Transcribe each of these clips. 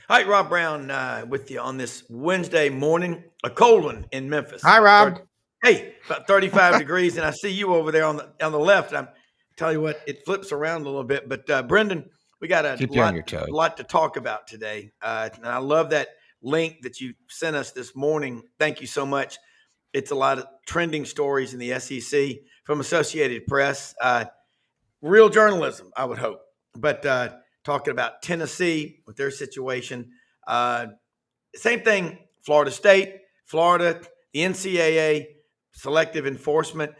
All right, Rob Browne with you on this Wednesday morning, a cold one in Memphis. Hi, Rob. About 35 degrees, and I see you over there on the left. I'm tell you what, it flips around a little bit. But Brenden, we got a Keep you on your toes. lot to talk about today, and I love that link that you sent us this morning. Thank you so much. It's a lot of trending stories in the SEC from Associated Press. Real journalism, I would hope. But talking about Tennessee with their situation. Same thing, Florida State, Florida, the NCAA, selective enforcement.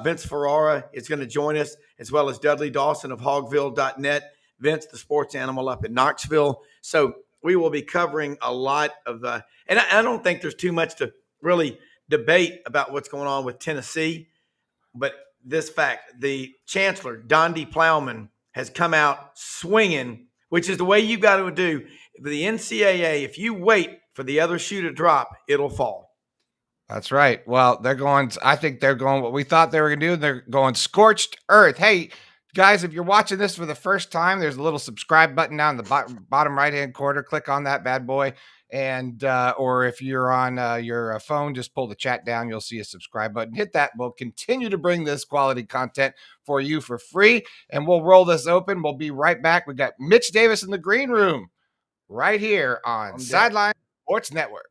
Vince Ferrara is going to join us, as well as Dudley Dawson of hogville.net. Vince, the sports animal up in Knoxville. So we will be covering a lot of and I don't think there's too much to really debate about what's going on with Tennessee. But this fact, the chancellor, Dondi Plowman, has come out swinging, which is the way you got to do. The NCAA, if you wait for the other shoe to drop, it'll fall. That's right. Well, I think they're going what we thought they were going to do. They're going scorched earth. Hey, guys, if you're watching this for the first time, there's a little subscribe button down in the bottom right-hand corner. Click on that bad boy. And or if you're on your phone, just pull the chat down. You'll see a subscribe button. Hit that. We'll continue to bring this quality content for you for free. And we'll roll this open. We'll be right back. We got Mitch Davis in the green room right here on Sidelines Sports Network.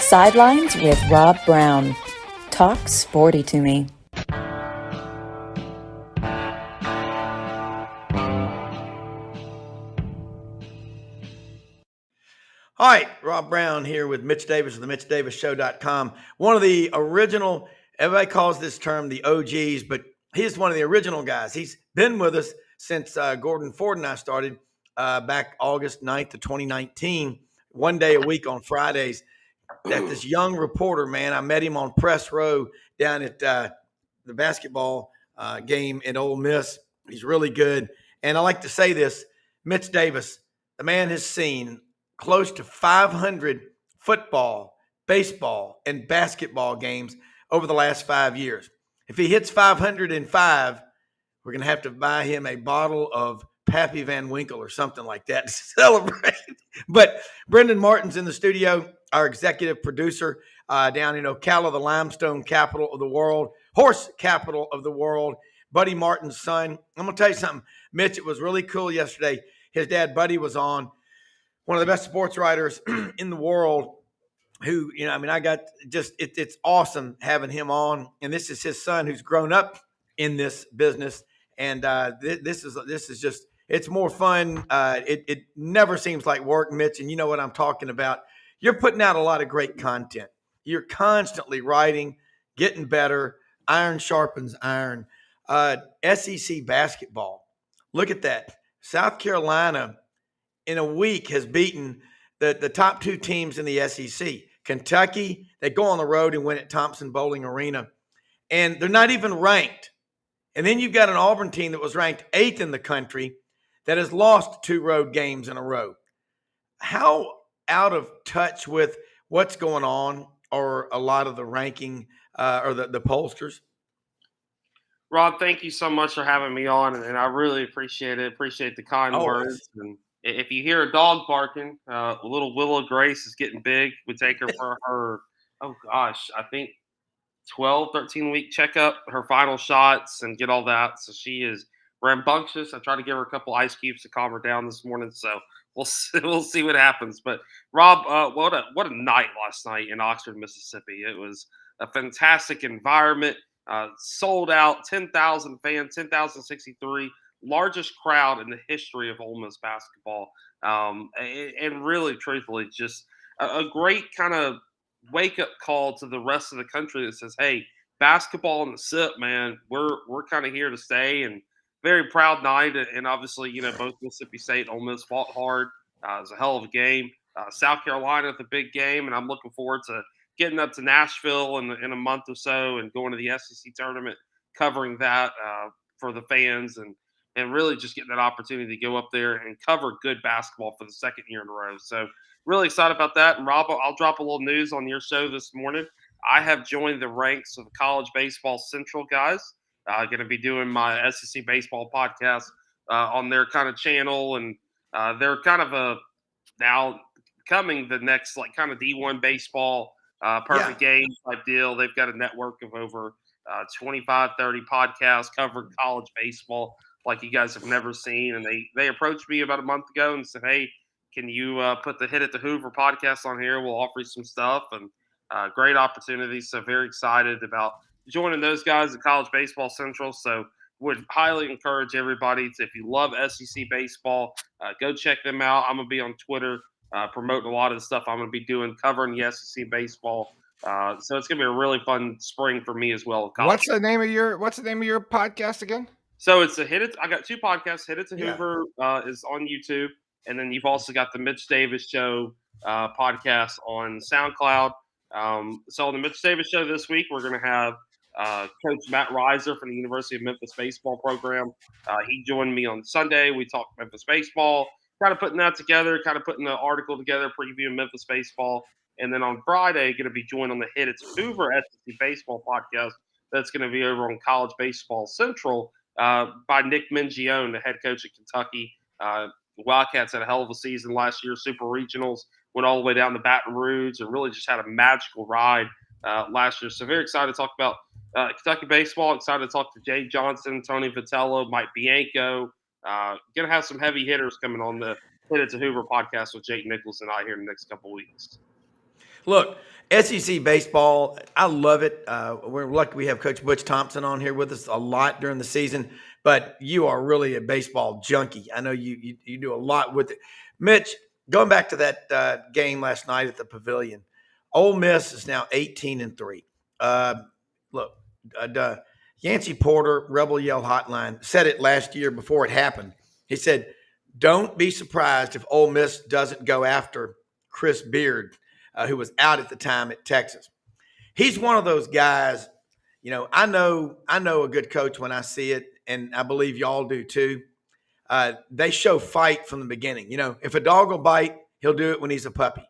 Sidelines with Rob Browne. Talk sporty to me. All right, Rob Browne here with Mitch Davis of the MitchDavisShow.com. One of the original, everybody calls this term the OGs, but he's one of the original guys. He's been with us since Gordon Ford and I started back August 9th of 2019, one day a week on Fridays. That this young reporter, man, I met him on press row down at the basketball game in Ole Miss. He's really good. And I like to say this, Mitch Davis, the man has seen close to 500 football, baseball, and basketball games over the last 5 years. If he hits 505, we're going to have to buy him a bottle of Pappy Van Winkle or something like that to celebrate. But Brenden Martin's in the studio, our executive producer down in Ocala, the limestone capital of the world, horse capital of the world, Buddy Martin's son. I'm going to tell you something, Mitch, it was really cool yesterday. His dad, Buddy, was on, one of the best sports writers in the world who, I got just, it's awesome having him on. And this is his son who's grown up in this business. And this is just, it's more fun. It never seems like work, Mitch. And you know what I'm talking about. You're putting out a lot of great content. You're constantly writing, getting better. Iron sharpens iron. SEC basketball. Look at that. South Carolina in a week has beaten the top two teams in the SEC. Kentucky, they go on the road and win at Thompson Bowling Arena. And they're not even ranked. And then you've got an Auburn team that was ranked 8th in the country that has lost 2 road games in a row. How out of touch with what's going on are a lot of the ranking or the pollsters? Rob, thank you so much for having me on, and I really appreciate it. Appreciate the kind words. And if you hear a dog barking, little Willow Grace is getting big. We take her for her, I think 12, 13-week checkup, her final shots, and get all that. So she is rambunctious. I tried to give her a couple ice cubes to calm her down this morning. So we'll see what happens. But Rob, what a night last night in Oxford, Mississippi. It was a fantastic environment. Sold out, 10,000 fans, 10,063, largest crowd in the history of Ole Miss basketball. And really, truthfully, just a great kind of wake-up call to the rest of the country that says, hey, basketball in the SIP, man, we're kind of here to stay, and very proud night. And obviously, both Mississippi State and Ole Miss fought hard. It was a hell of a game. South Carolina at the big game, and I'm looking forward to getting up to Nashville in a month or so and going to the SEC tournament, covering that for the fans, and really just getting that opportunity to go up there and cover good basketball for the second year in a row. So really excited about that. And Rob, I'll drop a little news on your show this morning. I have joined the ranks of the College Baseball Central guys. Going to be doing my SEC baseball podcast on their kind of channel, and they're kind of now becoming the next like kind of D1 baseball perfect game type deal. They've got a network of over 25, 30 podcasts covering college baseball like you guys have never seen. And they approached me about a month ago and said, hey, can you put the Hit at the Hoover podcast on here? We'll offer you some stuff, and great opportunity. So very excited about joining those guys at College Baseball Central. So would highly encourage everybody to, if you love SEC baseball, go check them out. I'm going to be on Twitter promoting a lot of the stuff I'm going to be doing, covering the SEC baseball. So it's going to be a really fun spring for me as well. What's the name of your podcast again? So it's I got two podcasts. Hit It to Hoover is on YouTube, and then you've also got the Mitch Davis Show podcast on SoundCloud. So on the Mitch Davis Show this week, we're going to have Coach Matt Reiser from the University of Memphis baseball program. He joined me on Sunday. We talked Memphis baseball, kind of putting that together, kind of putting the article together, previewing Memphis baseball. And then on Friday, going to be joined on the Hit It's Hoover SEC baseball podcast. That's going to be over on College Baseball Central by Nick Mingione, the head coach at Kentucky. The Wildcats had a hell of a season last year, Super Regionals, went all the way down to Baton Rouge, and really just had a magical ride last year. So very excited to talk about Kentucky baseball. Excited to talk to Jay Johnson, Tony Vitello, Mike Bianco. Going to have some heavy hitters coming on the Hit It to Hoover podcast with Jake Nichols and I here in the next couple of weeks. Look, SEC baseball, I love it. We're lucky we have Coach Butch Thompson on here with us a lot during the season, but you are really a baseball junkie. I know you do a lot with it. Mitch, going back to that game last night at the Pavilion, Ole Miss is now 18-3. Look, Yancey Porter, Rebel Yell Hotline, said it last year before it happened. He said, don't be surprised if Ole Miss doesn't go after Chris Beard, who was out at the time at Texas. He's one of those guys, I know a good coach when I see it, and I believe y'all do too. They show fight from the beginning. If a dog will bite, he'll do it when he's a puppy.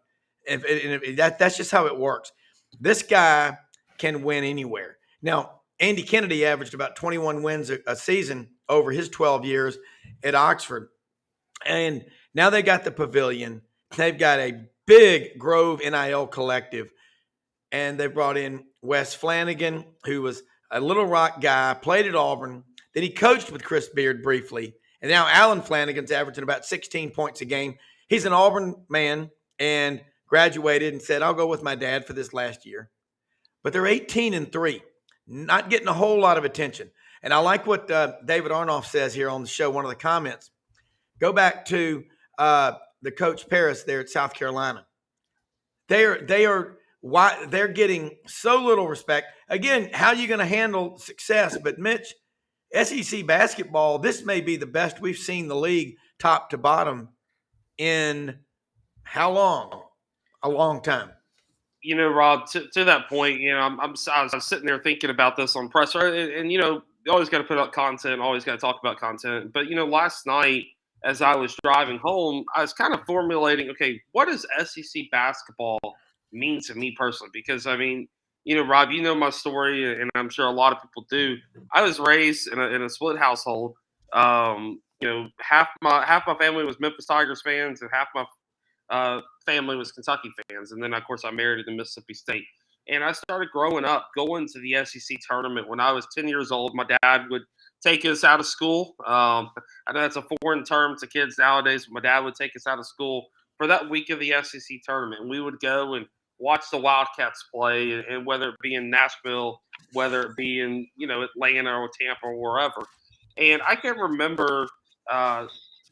That's just how it works. This guy can win anywhere. Now, Andy Kennedy averaged about 21 wins a season over his 12 years at Oxford. And now they got the Pavilion. They've got a big Grove NIL collective. And they brought in Wes Flanagan, who was a Little Rock guy, played at Auburn. Then he coached with Chris Beard briefly. And now Alan Flanagan's averaging about 16 points a game. He's an Auburn man and graduated and said, I'll go with my dad for this last year. But they're 18-3, not getting a whole lot of attention. And I like what David Arnoff says here on the show, one of the comments. Go back to the Coach Paris there at South Carolina. They're getting so little respect. Again, how are you going to handle success? But Mitch, SEC basketball, this may be the best we've seen the league top to bottom in how long? A long time. Rob, to that point, I was sitting there thinking about this on presser, and you always got to put out content, always got to talk about content. But last night, as I was driving home, I was kind of formulating, okay, what does SEC basketball mean to me personally? Because Rob, my story, and I'm sure a lot of people do. I was raised in a split household. Half my family was Memphis Tigers fans, and half my family was Kentucky fans. And then, of course, I married in Mississippi State. And I started growing up, going to the SEC tournament. When I was 10 years old, my dad would take us out of school. I know that's a foreign term to kids nowadays, but my dad would take us out of school for that week of the SEC tournament. And we would go and watch the Wildcats play, and whether it be in Nashville, whether it be in, Atlanta or Tampa or wherever. And I can remember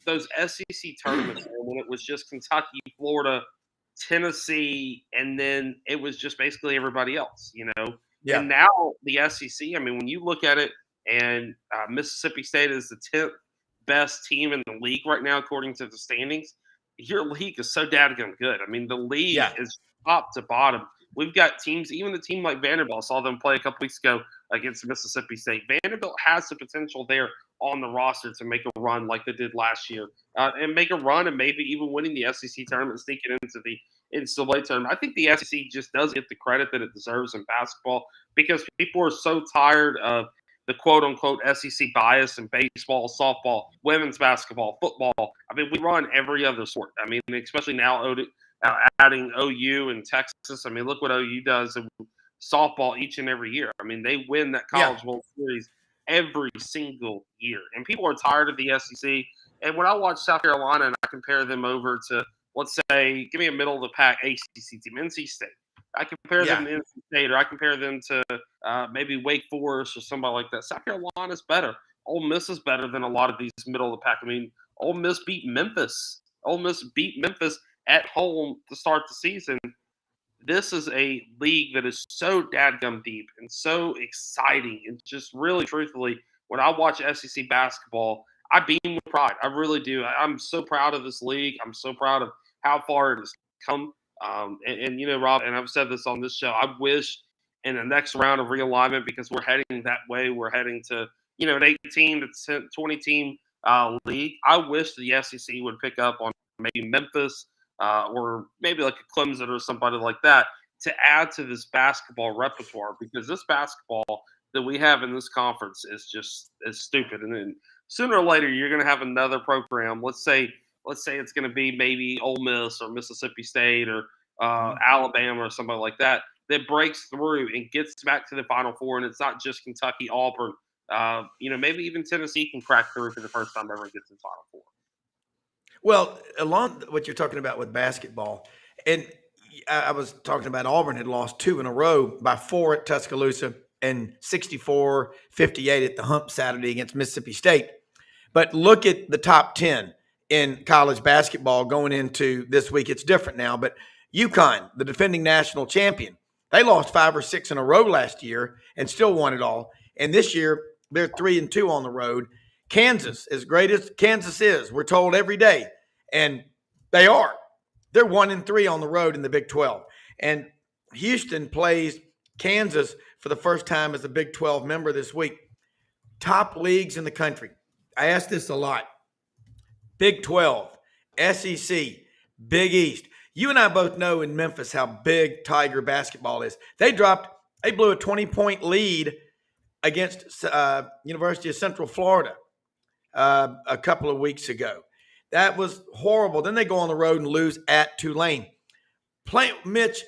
those SEC tournaments when it was just Kentucky, Florida, Tennessee, and then it was just basically everybody else, Yeah. And now the SEC, I mean, when you look at it, and Mississippi State is the 10th best team in the league right now, according to the standings. Your league is so dadgum good. I mean, the league Yeah. is top to bottom. We've got teams, even the team like Vanderbilt, I saw them play a couple weeks ago against Mississippi State. Vanderbilt has the potential there on the roster to make a run like they did last year, and make a run and maybe even winning the SEC tournament, sneaking into the NCAA tournament. I think the SEC just doesn't get the credit that it deserves in basketball because people are so tired of the quote unquote SEC bias in baseball, softball, women's basketball, football. I mean, we run every other sport. I mean, especially now adding OU and Texas. I mean, look what OU does in softball each and every year. I mean, they win that College World Series every single year. And people are tired of the SEC. And when I watch South Carolina and I compare them over to, let's say, give me a middle of the pack ACC team, NC State. I compare them to NC State, or I compare them to maybe Wake Forest or somebody like that. South Carolina's better. Ole Miss is better than a lot of these middle of the pack. I mean, Ole Miss beat Memphis. Ole Miss beat Memphis at home to start the season. This is a league that is so dadgum deep and so exciting. And just really, truthfully, when I watch SEC basketball, I beam with pride. I really do. I'm so proud of this league. I'm so proud of how far it has come. And you know, Rob, and I've said this on this show, I wish in the next round of realignment, because we're heading that way, we're heading to, you know, an 18 to 20 team league. I wish the SEC would pick up on maybe Memphis or maybe like a Clemson or somebody like that to add to this basketball repertoire, because this basketball that we have in this conference is stupid. And then sooner or later, you're going to have another program. Let's say it's going to be maybe Ole Miss or Mississippi State or Alabama or somebody like that breaks through and gets back to the Final Four. And it's not just Kentucky, Auburn. You know, maybe even Tennessee can crack through for the first time ever and get to the Final Four. Well, along what you're talking about with basketball, and I was talking about Auburn had lost 2 in a row by 4 at Tuscaloosa and 64-58 at the Hump Saturday against Mississippi State. But look at the top 10 in college basketball going into this week. It's different now, but UConn, the defending national champion, they lost 5 or 6 in a row last year and still won it all. And this year, they're 3-2 on the road. Kansas, as great as Kansas is, we're told every day, and they are. They're 1-3 on the road in the Big 12. And Houston plays Kansas for the first time as a Big 12 member this week. Top leagues in the country. I ask this a lot. Big 12, SEC, Big East. You and I both know in Memphis how big Tiger basketball is. They blew a 20-point lead against University of Central Florida a couple of weeks ago. That was horrible. Then they go on the road and lose at Tulane. Mitch,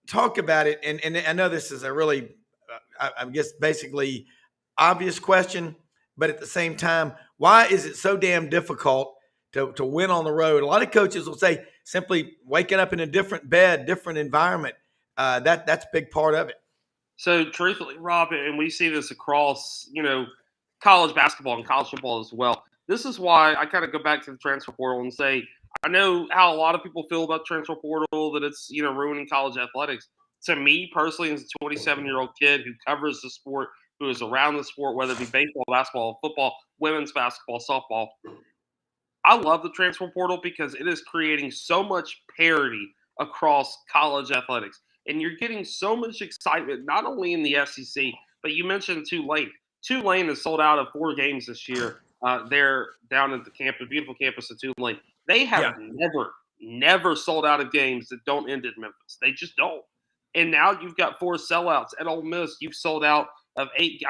talk about it. And I know this is a really, I guess, basically obvious question, but at the same time, why is it so damn difficult to win on the road? A lot of coaches will say simply waking up in a different bed, different environment. That's a big part of it. So truthfully, Rob, and we see this across, you know, college basketball and college football as well. This is why I kind of go back to the transfer portal and say, I know how a lot of people feel about transfer portal, that it's, you know, ruining college athletics. To me personally, as a 27-year-old kid who covers the sport, who is around the sport, whether it be baseball, basketball, football, women's basketball, softball, I love the transfer portal because it is creating so much parity across college athletics. And you're getting so much excitement, not only in the SEC, but you mentioned Tulane. Tulane has sold out of 4 games this year. They're down at the campus, beautiful campus of Tulane. They have never sold out of games that don't end at Memphis. They just don't. And now you've got 4 sellouts at Ole Miss. You've sold out of 8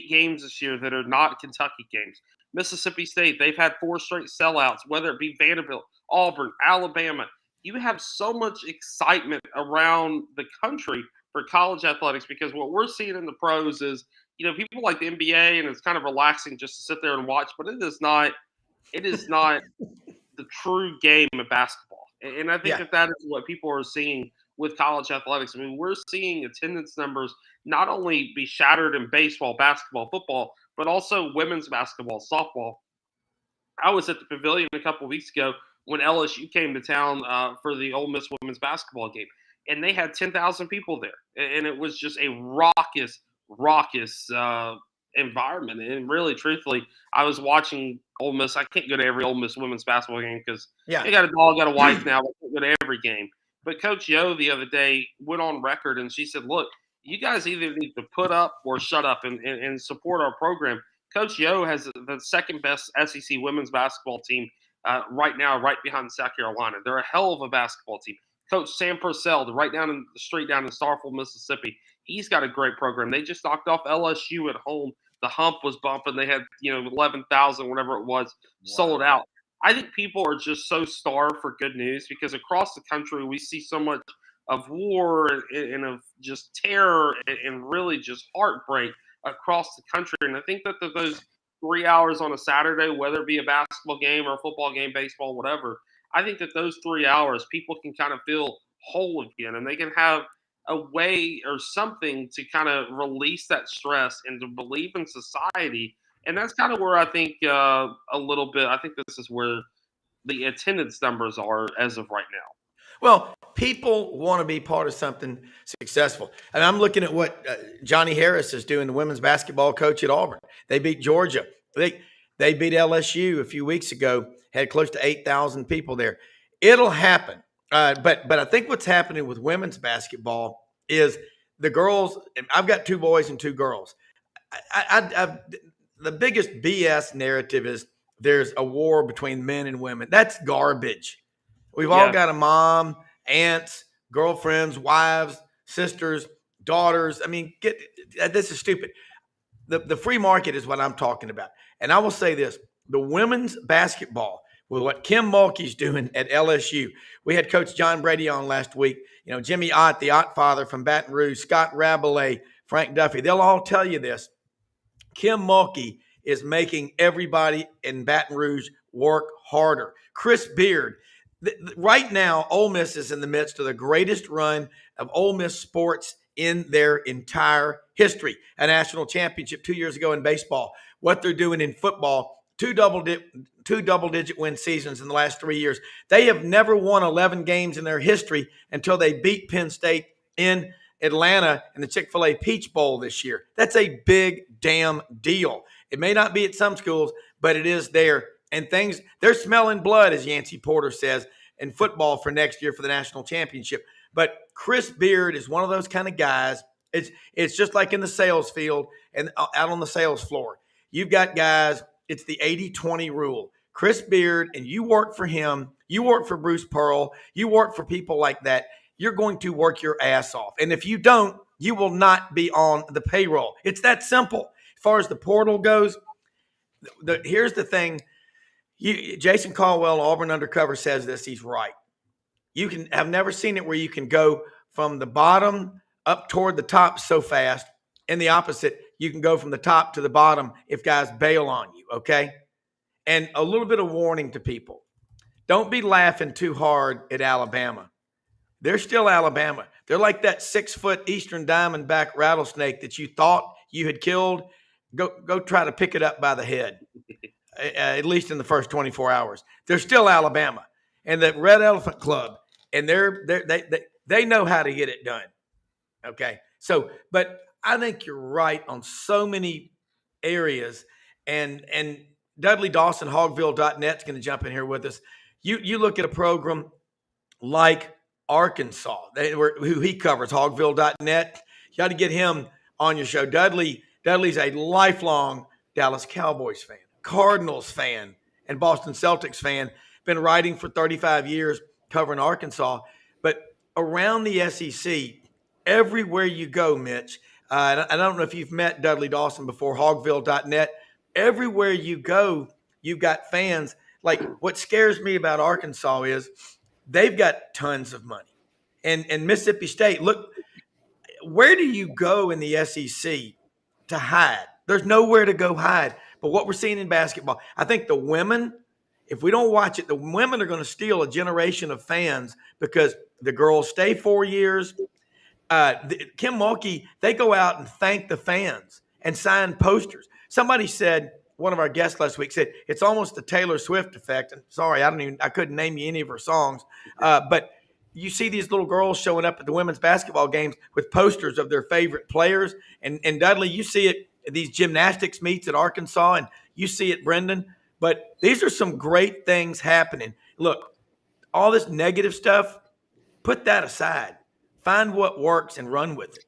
games this year that are not Kentucky games. Mississippi State, they've had 4 straight sellouts, whether it be Vanderbilt, Auburn, Alabama. You have so much excitement around the country for college athletics, because what we're seeing in the pros is, you know, people like the NBA, and it's kind of relaxing just to sit there and watch, but it is not the true game of basketball. And I think that is what people are seeing with college athletics. I mean, we're seeing attendance numbers not only be shattered in baseball, basketball, football, but also women's basketball, softball. I was at the Pavilion a couple of weeks ago when LSU came to town for the Ole Miss women's basketball game. and they had 10,000 people there, and it was just a raucous environment. And really, truthfully, I was watching Ole Miss. I can't go to every Ole Miss women's basketball game because I got a dog, got a wife now. But I can't go to every game. But Coach Yo the other day went on record and she said, "Look, you guys either need to put up or shut up and support our program." Coach Yo has the second best SEC women's basketball team right now, right behind South Carolina. They're a hell of a basketball team. Coach Sam Purcell, right down in the street down in Starkville, Mississippi, he's got a great program. They just knocked off LSU at home. The hump was bumping. They had 11,000, whatever it was, sold out. I think people are just so starved for good news because across the country we see so much of war and of just terror and really just heartbreak across the country. And I think that those 3 hours on a Saturday, whether it be a basketball game or a football game, baseball, whatever, I think that those 3 hours people can kind of feel whole again and they can have a way or something to kind of release that stress and to believe in society. And that's kind of where I think a little bit, I think this is where the attendance numbers are as of right now. Well, people want to be part of something successful. And I'm looking at what Johnny Harris is doing, the women's basketball coach at Auburn. They beat Georgia. They beat LSU a few weeks ago, had close to 8,000 people there. It'll happen. But I think what's happening with women's basketball is the girls, and I've got 2 boys and 2 girls. The biggest BS narrative is there's a war between men and women. That's garbage. We've all got a mom, aunts, girlfriends, wives, sisters, daughters. I mean, this is stupid. The free market is what I'm talking about. And I will say this, the women's basketball, with what Kim Mulkey's doing at LSU. We had Coach John Brady on last week. Jimmy Ott, the Ott father from Baton Rouge, Scott Rabelais, Frank Duffy. They'll all tell you this. Kim Mulkey is making everybody in Baton Rouge work harder. Chris Beard. Right now, Ole Miss is in the midst of the greatest run of Ole Miss sports in their entire history. A national championship 2 years ago in baseball. What they're doing in football, two double-digit win seasons in the last 3 years. They have never won 11 games in their history until they beat Penn State in Atlanta in the Chick-fil-A Peach Bowl this year. That's a big damn deal. It may not be at some schools, but it is there. And they're smelling blood, as Yancey Porter says, in football for next year for the national championship. But Chris Beard is one of those kind of guys. It's just like in the sales field and out on the sales floor. You've got guys, it's the 80-20 rule. Chris Beard, and you work for him, you work for Bruce Pearl, you work for people like that, you're going to work your ass off. And if you don't, you will not be on the payroll. It's that simple. As far as the portal goes, here's the thing. Jason Caldwell, Auburn Undercover, says this. He's right. I've never seen it where you can go from the bottom up toward the top so fast. And the opposite, you can go from the top to the bottom if guys bail on you, okay? And a little bit of warning to people. Don't be laughing too hard at Alabama. They're still Alabama. They're like that 6-foot Eastern Diamondback rattlesnake that you thought you had killed. Go try to pick it up by the head. At least in the first 24 hours. They're still Alabama. And the Red Elephant Club, and they know how to get it done. Okay? So, but I think you're right on so many areas. And Dudley Dawson, Hogville.net, is going to jump in here with us. You look at a program like Arkansas, who he covers, Hogville.net. You got to get him on your show. Dudley's a lifelong Dallas Cowboys fan, Cardinals fan, and Boston Celtics fan. Been writing for 35 years, covering Arkansas. But around the SEC, everywhere you go, Mitch, I don't know if you've met Dudley Dawson before, Hogville.net. Everywhere you go, you've got fans. Like, what scares me about Arkansas is they've got tons of money. And Mississippi State, look, where do you go in the SEC to hide? There's nowhere to go hide. But what we're seeing in basketball, I think the women, if we don't watch it, the women are going to steal a generation of fans because the girls stay 4 years. Kim Mulkey, they go out and thank the fans and sign posters. Somebody said, one of our guests last week said, it's almost the Taylor Swift effect. And sorry, I couldn't name you any of her songs. But you see these little girls showing up at the women's basketball games with posters of their favorite players. And Dudley, you see it at these gymnastics meets at Arkansas, and you see it, Brenden. But these are some great things happening. Look, all this negative stuff, put that aside. Find what works and run with it.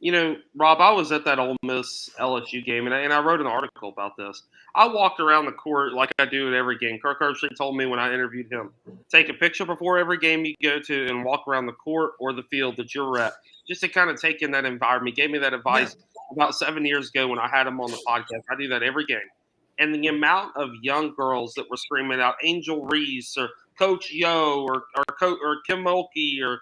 You know, Rob, I was at that Ole Miss LSU game, and I wrote an article about this. I walked around the court like I do at every game. Kirk Herbstreit told me when I interviewed him, take a picture before every game you go to and walk around the court or the field that you're at, just to kind of take in that environment. He gave me that advice about 7 years ago when I had him on the podcast. I do that every game. And the amount of young girls that were screaming out Angel Reese or Coach Yo or Kim Mulkey or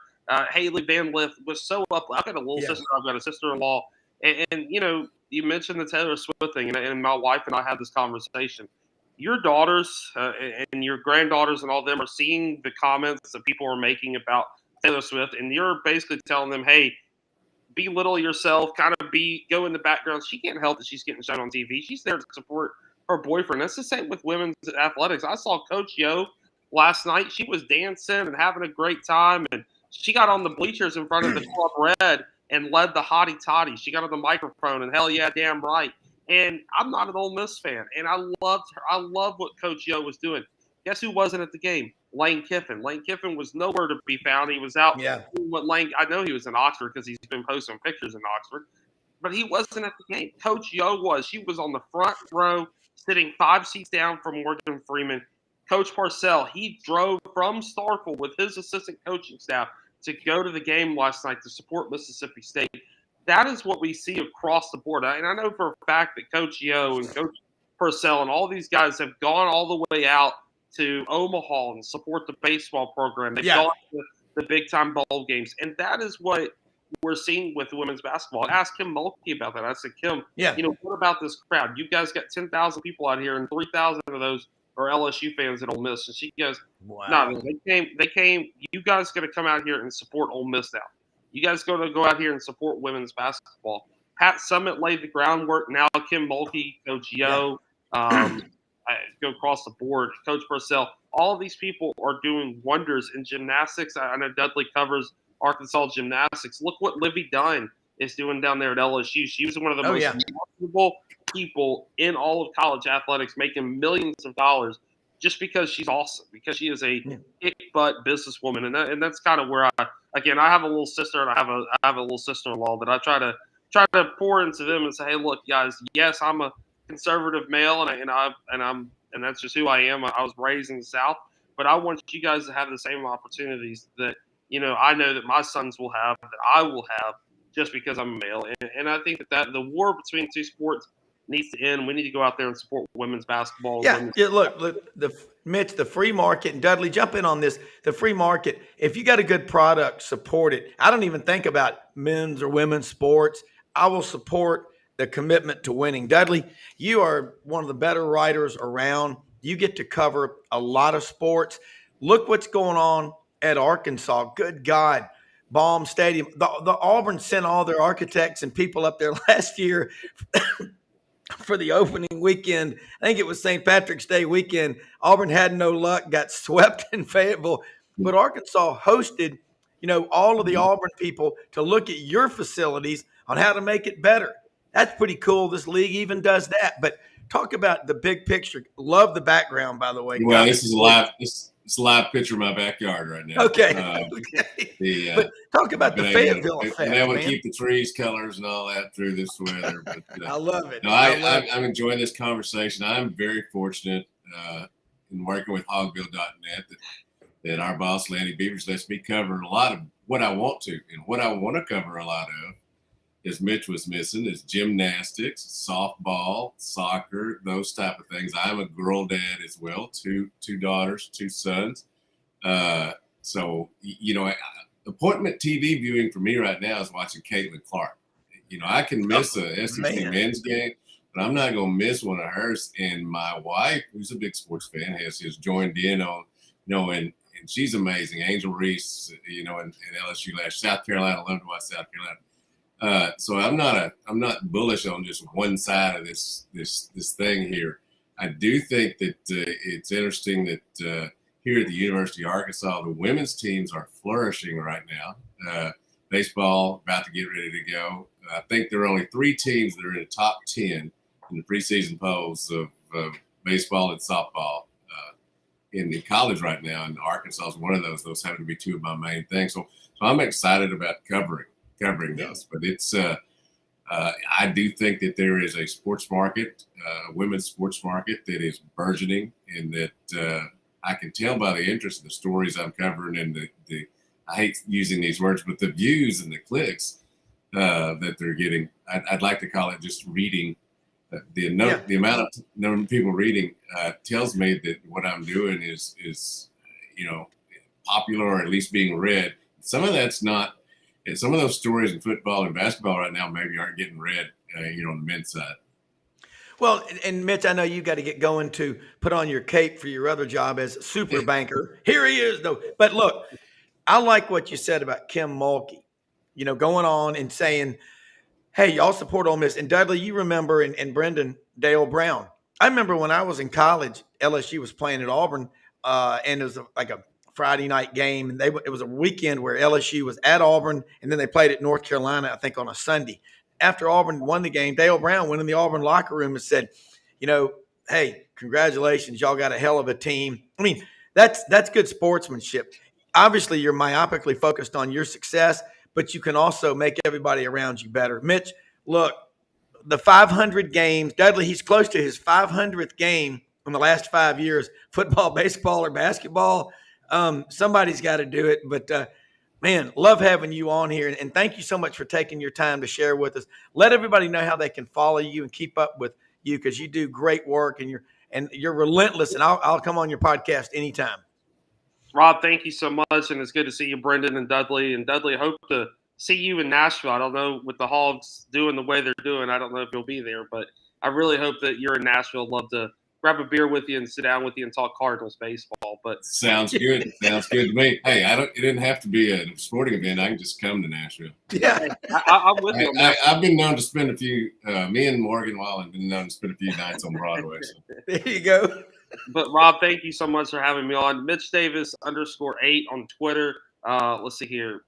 Haley Van Lith was so up. I've got a little sister. I've got a sister-in-law. And you know, you mentioned the Taylor Swift thing, and my wife and I had this conversation. Your daughters and your granddaughters and all them are seeing the comments that people are making about Taylor Swift, and you're basically telling them, hey, belittle yourself, go in the background. She can't help that she's getting shown on TV. She's there to support her boyfriend. That's the same with women's athletics. I saw Coach Yo last night. She was dancing and having a great time, and she got on the bleachers in front of the Club Red and led the hottie toddy. She got on the microphone and hell yeah, damn right. And I'm not an Ole Miss fan, and I loved her. I love what Coach Yo was doing. Guess who wasn't at the game? Lane Kiffin. Lane Kiffin was nowhere to be found. He was out. Yeah. I know he was in Oxford because he's been posting pictures in Oxford, but he wasn't at the game. Coach Yo was. She was on the front row, sitting 5 seats down from Morgan Freeman. Coach Parcell, he drove from Starkville with his assistant coaching staff to go to the game last night to support Mississippi State. That is what we see across the board. And I know for a fact that Coach Yo and Coach Purcell and all these guys have gone all the way out to Omaha and support the baseball program. They've gone to the big-time bowl games. And that is what we're seeing with women's basketball. I asked Kim Mulkey about that. I said, Kim, what about this crowd? You guys got 10,000 people out here, and 3,000 of those are LSU fans at Ole Miss. And she goes, no, they came. You guys got to come out here and support Ole Miss now. You guys got to go out here and support women's basketball. Pat Summitt laid the groundwork. Now Kim Mulkey, Coach Yo, go across the board. Coach Purcell. All of these people are doing wonders in gymnastics. I know Dudley covers Arkansas gymnastics. Look what Livy Dunn is doing down there at LSU. She was one of the most remarkable people in all of college athletics, making millions of dollars just because she's awesome, because she is a kick-butt businesswoman. And that's kind of where I have a little sister and I have a little sister-in-law that I try to pour into them and say, hey, look, guys, yes, I'm a conservative male and that's just who I am. I was raised in the South, but I want you guys to have the same opportunities that, I know that my sons will have, that I will have, just because I'm a male. And I think that the war between two sports needs to end. We need to go out there and support women's basketball. Look, Mitch, the free market, and Dudley, jump in on this. The free market, if you got a good product, support it. I don't even think about men's or women's sports. I will support the commitment to winning. Dudley, you are one of the better writers around. You get to cover a lot of sports. Look what's going on at Arkansas. Good God. Baum Stadium. The Auburn sent all their architects and people up there last year for the opening weekend. I think it was St. Patrick's Day weekend. Auburn had no luck, got swept in Fayetteville. But Arkansas hosted, all of the Auburn people to look at your facilities on how to make it better. That's pretty cool. This league even does that. But talk about the big picture. Love the background, by the way. Well, this is a live picture of my backyard right now. Okay. But talk about the Fayetteville effect. Been able to keep the trees colors and all that through this weather. But, I love it. No, I'm enjoying this conversation. I'm very fortunate in working with hogville.net that our boss, Lanny Beavers, lets me cover a lot of what I want to. And what I want to cover a lot of, as Mitch was missing, is gymnastics, softball, soccer, those type of things. I'm a girl dad as well, two daughters, 2 sons. So, appointment TV viewing for me right now is watching Caitlin Clark. I can miss a SEC men's game, but I'm not going to miss one of hers. And my wife, who's a big sports fan, has joined in on, and she's amazing. Angel Reese, and LSU last South Carolina. I love to watch South Carolina. So I'm not bullish on just one side of this thing here. I do think that it's interesting that here at the University of Arkansas. The women's teams are flourishing right now. Baseball about to get ready to go. I think there are only 3 teams that are in the top 10 in the preseason polls of baseball and softball in the college right now. And Arkansas is one of those. Those happen to be 2 of my main things. So I'm excited about covering those. But it's I do think that there is a sports market, women's sports market that is burgeoning, and that I can tell by the interest in the stories I'm covering and the I hate using these words, but the views and the clicks that they're getting. I'd like to call it just reading. The amount of number of people reading tells me that what I'm doing is popular, or at least being read. Some of that's not. And some of those stories in football and basketball right now maybe aren't getting read, on the men's side. Well, and Mitch, I know you got to get going to put on your cape for your other job as a super banker. Here he is, though. But look, I like what you said about Kim Mulkey, going on and saying, hey, y'all support Ole Miss. And Dudley, you remember, and Brenden, Dale Browne. I remember when I was in college, LSU was playing at Auburn, and it was like a Friday night game. And it was a weekend where LSU was at Auburn, and then they played at North Carolina, I think, on a Sunday. After Auburn won the game, Dale Browne went in the Auburn locker room and said, hey, congratulations, y'all got a hell of a team. I mean, that's good sportsmanship. Obviously, you're myopically focused on your success, but you can also make everybody around you better. Mitch, look, the 500 games, Dudley, he's close to his 500th game in the last 5 years, football, baseball, or basketball. Somebody's got to do it, but man, love having you on here, and thank you so much for taking your time to share with us. Let everybody know how they can follow you and keep up with you, because you do great work and you're relentless. And I'll come on your podcast anytime. Rob, thank you so much, and it's good to see you, Brenden and Dudley. And Dudley, I hope to see you in Nashville. I don't know, with the Hogs doing the way they're doing, I don't know if you'll be there, but I really hope that you're in Nashville. I'd love to grab a beer with you and sit down with you and talk Cardinals baseball. But sounds good. Sounds good to me. Hey, it didn't have to be a sporting event. I can just come to Nashville. Yeah, I'm with you. I've been known to spend a few. Me and Morgan Wallen have been known to spend a few nights on Broadway. So. There you go. But Rob, thank you so much for having me on. Mitch Davis _8 on Twitter. Let's see here.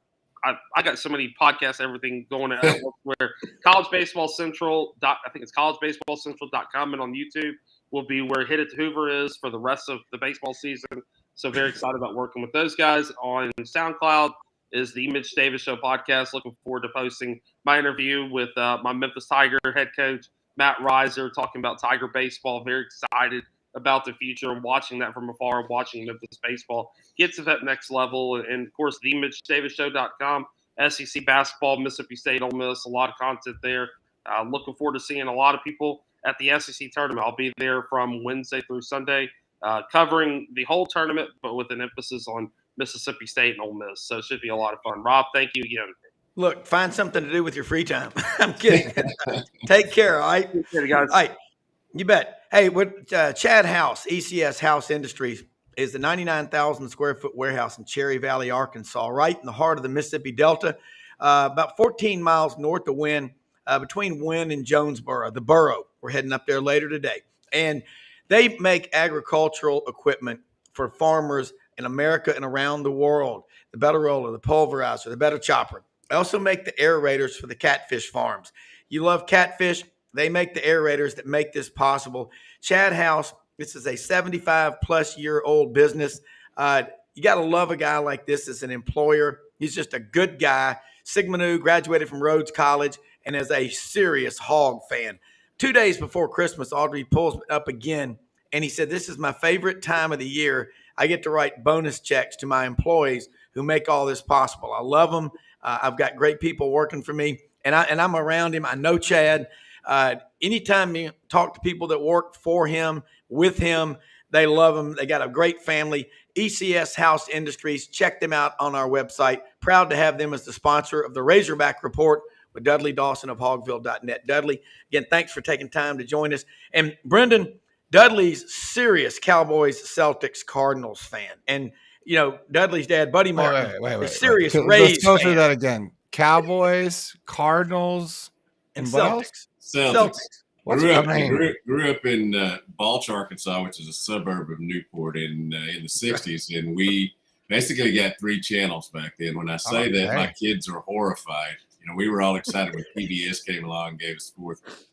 I got so many podcasts, everything going on where College Baseball Central. I think it's collegebaseballcentral.com, and on YouTube will be where Hit It to Hoover is for the rest of the baseball season. So very excited about working with those guys. On SoundCloud is the Mitch Davis Show podcast. Looking forward to posting my interview with my Memphis Tiger head coach, Matt Reiser, talking about Tiger baseball. Very excited about the future and watching that from afar, watching Memphis baseball get to that next level. And of course, themitchdavisshow.com, SEC basketball, Mississippi State, Ole Miss, a lot of content there. Looking forward to seeing a lot of people at the SEC tournament. I'll be there from Wednesday through Sunday, covering the whole tournament, but with an emphasis on Mississippi State and Ole Miss. So it should be a lot of fun. Rob, thank you again. Look, find something to do with your free time. I'm kidding. Take care, all right? Guys. All right. You bet. Hey, what Chad House, ECS House Industries, is the 99,000 square foot warehouse in Cherry Valley, Arkansas, right in the heart of the Mississippi Delta, about 14 miles north of Wynn, between Wynn and Jonesboro, the borough. We're heading up there later today. And they make agricultural equipment for farmers in America and around the world. The Better Roller, the Pulverizer, the Better Chopper. They also make the aerators for the catfish farms. You love catfish? They make the aerators that make this possible. Chad House, this is a 75-plus-year-old business. You got to love a guy like this as an employer. He's just a good guy. Sigma Nu, graduated from Rhodes College, and is a serious hog fan. 2 days before Christmas, Audrey pulls me up again, and he said, this is my favorite time of the year. I get to write bonus checks to my employees who make all this possible. I love them. I've got great people working for me, and I'm around him. I know Chad. Anytime you talk to people that work for him, with him, they love him. They got a great family. ECS House Industries. Check them out on our website. Proud to have them as the sponsor of the Razorback Report with Dudley Dawson of hogville.net. Dudley, again, thanks for taking time to join us. And Brenden, Dudley's serious Cowboys, Celtics, Cardinals fan. And, Dudley's dad, Buddy Martin, is serious Rays Let's go fan. through that again. Cowboys, Cardinals, and what else? Celtics. Grew up in Balch, Arkansas, which is a suburb of Newport in the 60s. And we basically got 3 channels back then. When I say that, my kids are horrified. We were all excited when PBS came along and gave us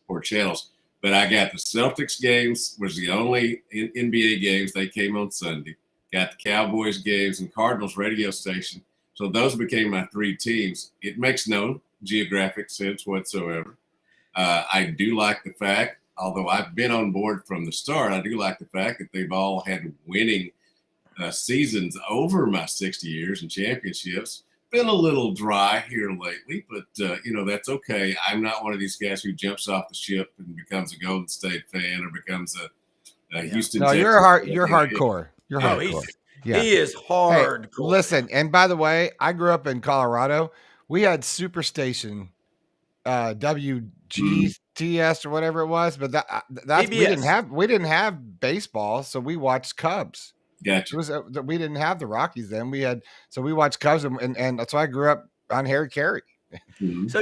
four channels. But I got the Celtics games, was the only NBA games. They came on Sunday. Got the Cowboys games and Cardinals radio station. So those became my 3 teams. It makes no geographic sense whatsoever. I do like the fact, although I've been on board from the start, I do like the fact that they've all had winning seasons over my 60 years and championships. Been a little dry here lately, but that's okay. I'm not one of these guys who jumps off the ship and becomes a Golden State fan or becomes a Houston. No, Texas you're hardcore. You're hardcore. He is hardcore. Hey, listen, and by the way, I grew up in Colorado. We had Superstation, WGTS or whatever it was, but that's we didn't have baseball, so we watched Cubs. Gotcha. We didn't have the Rockies then. We watched Cubs, and that's why I grew up on Harry Carey. Mm-hmm. So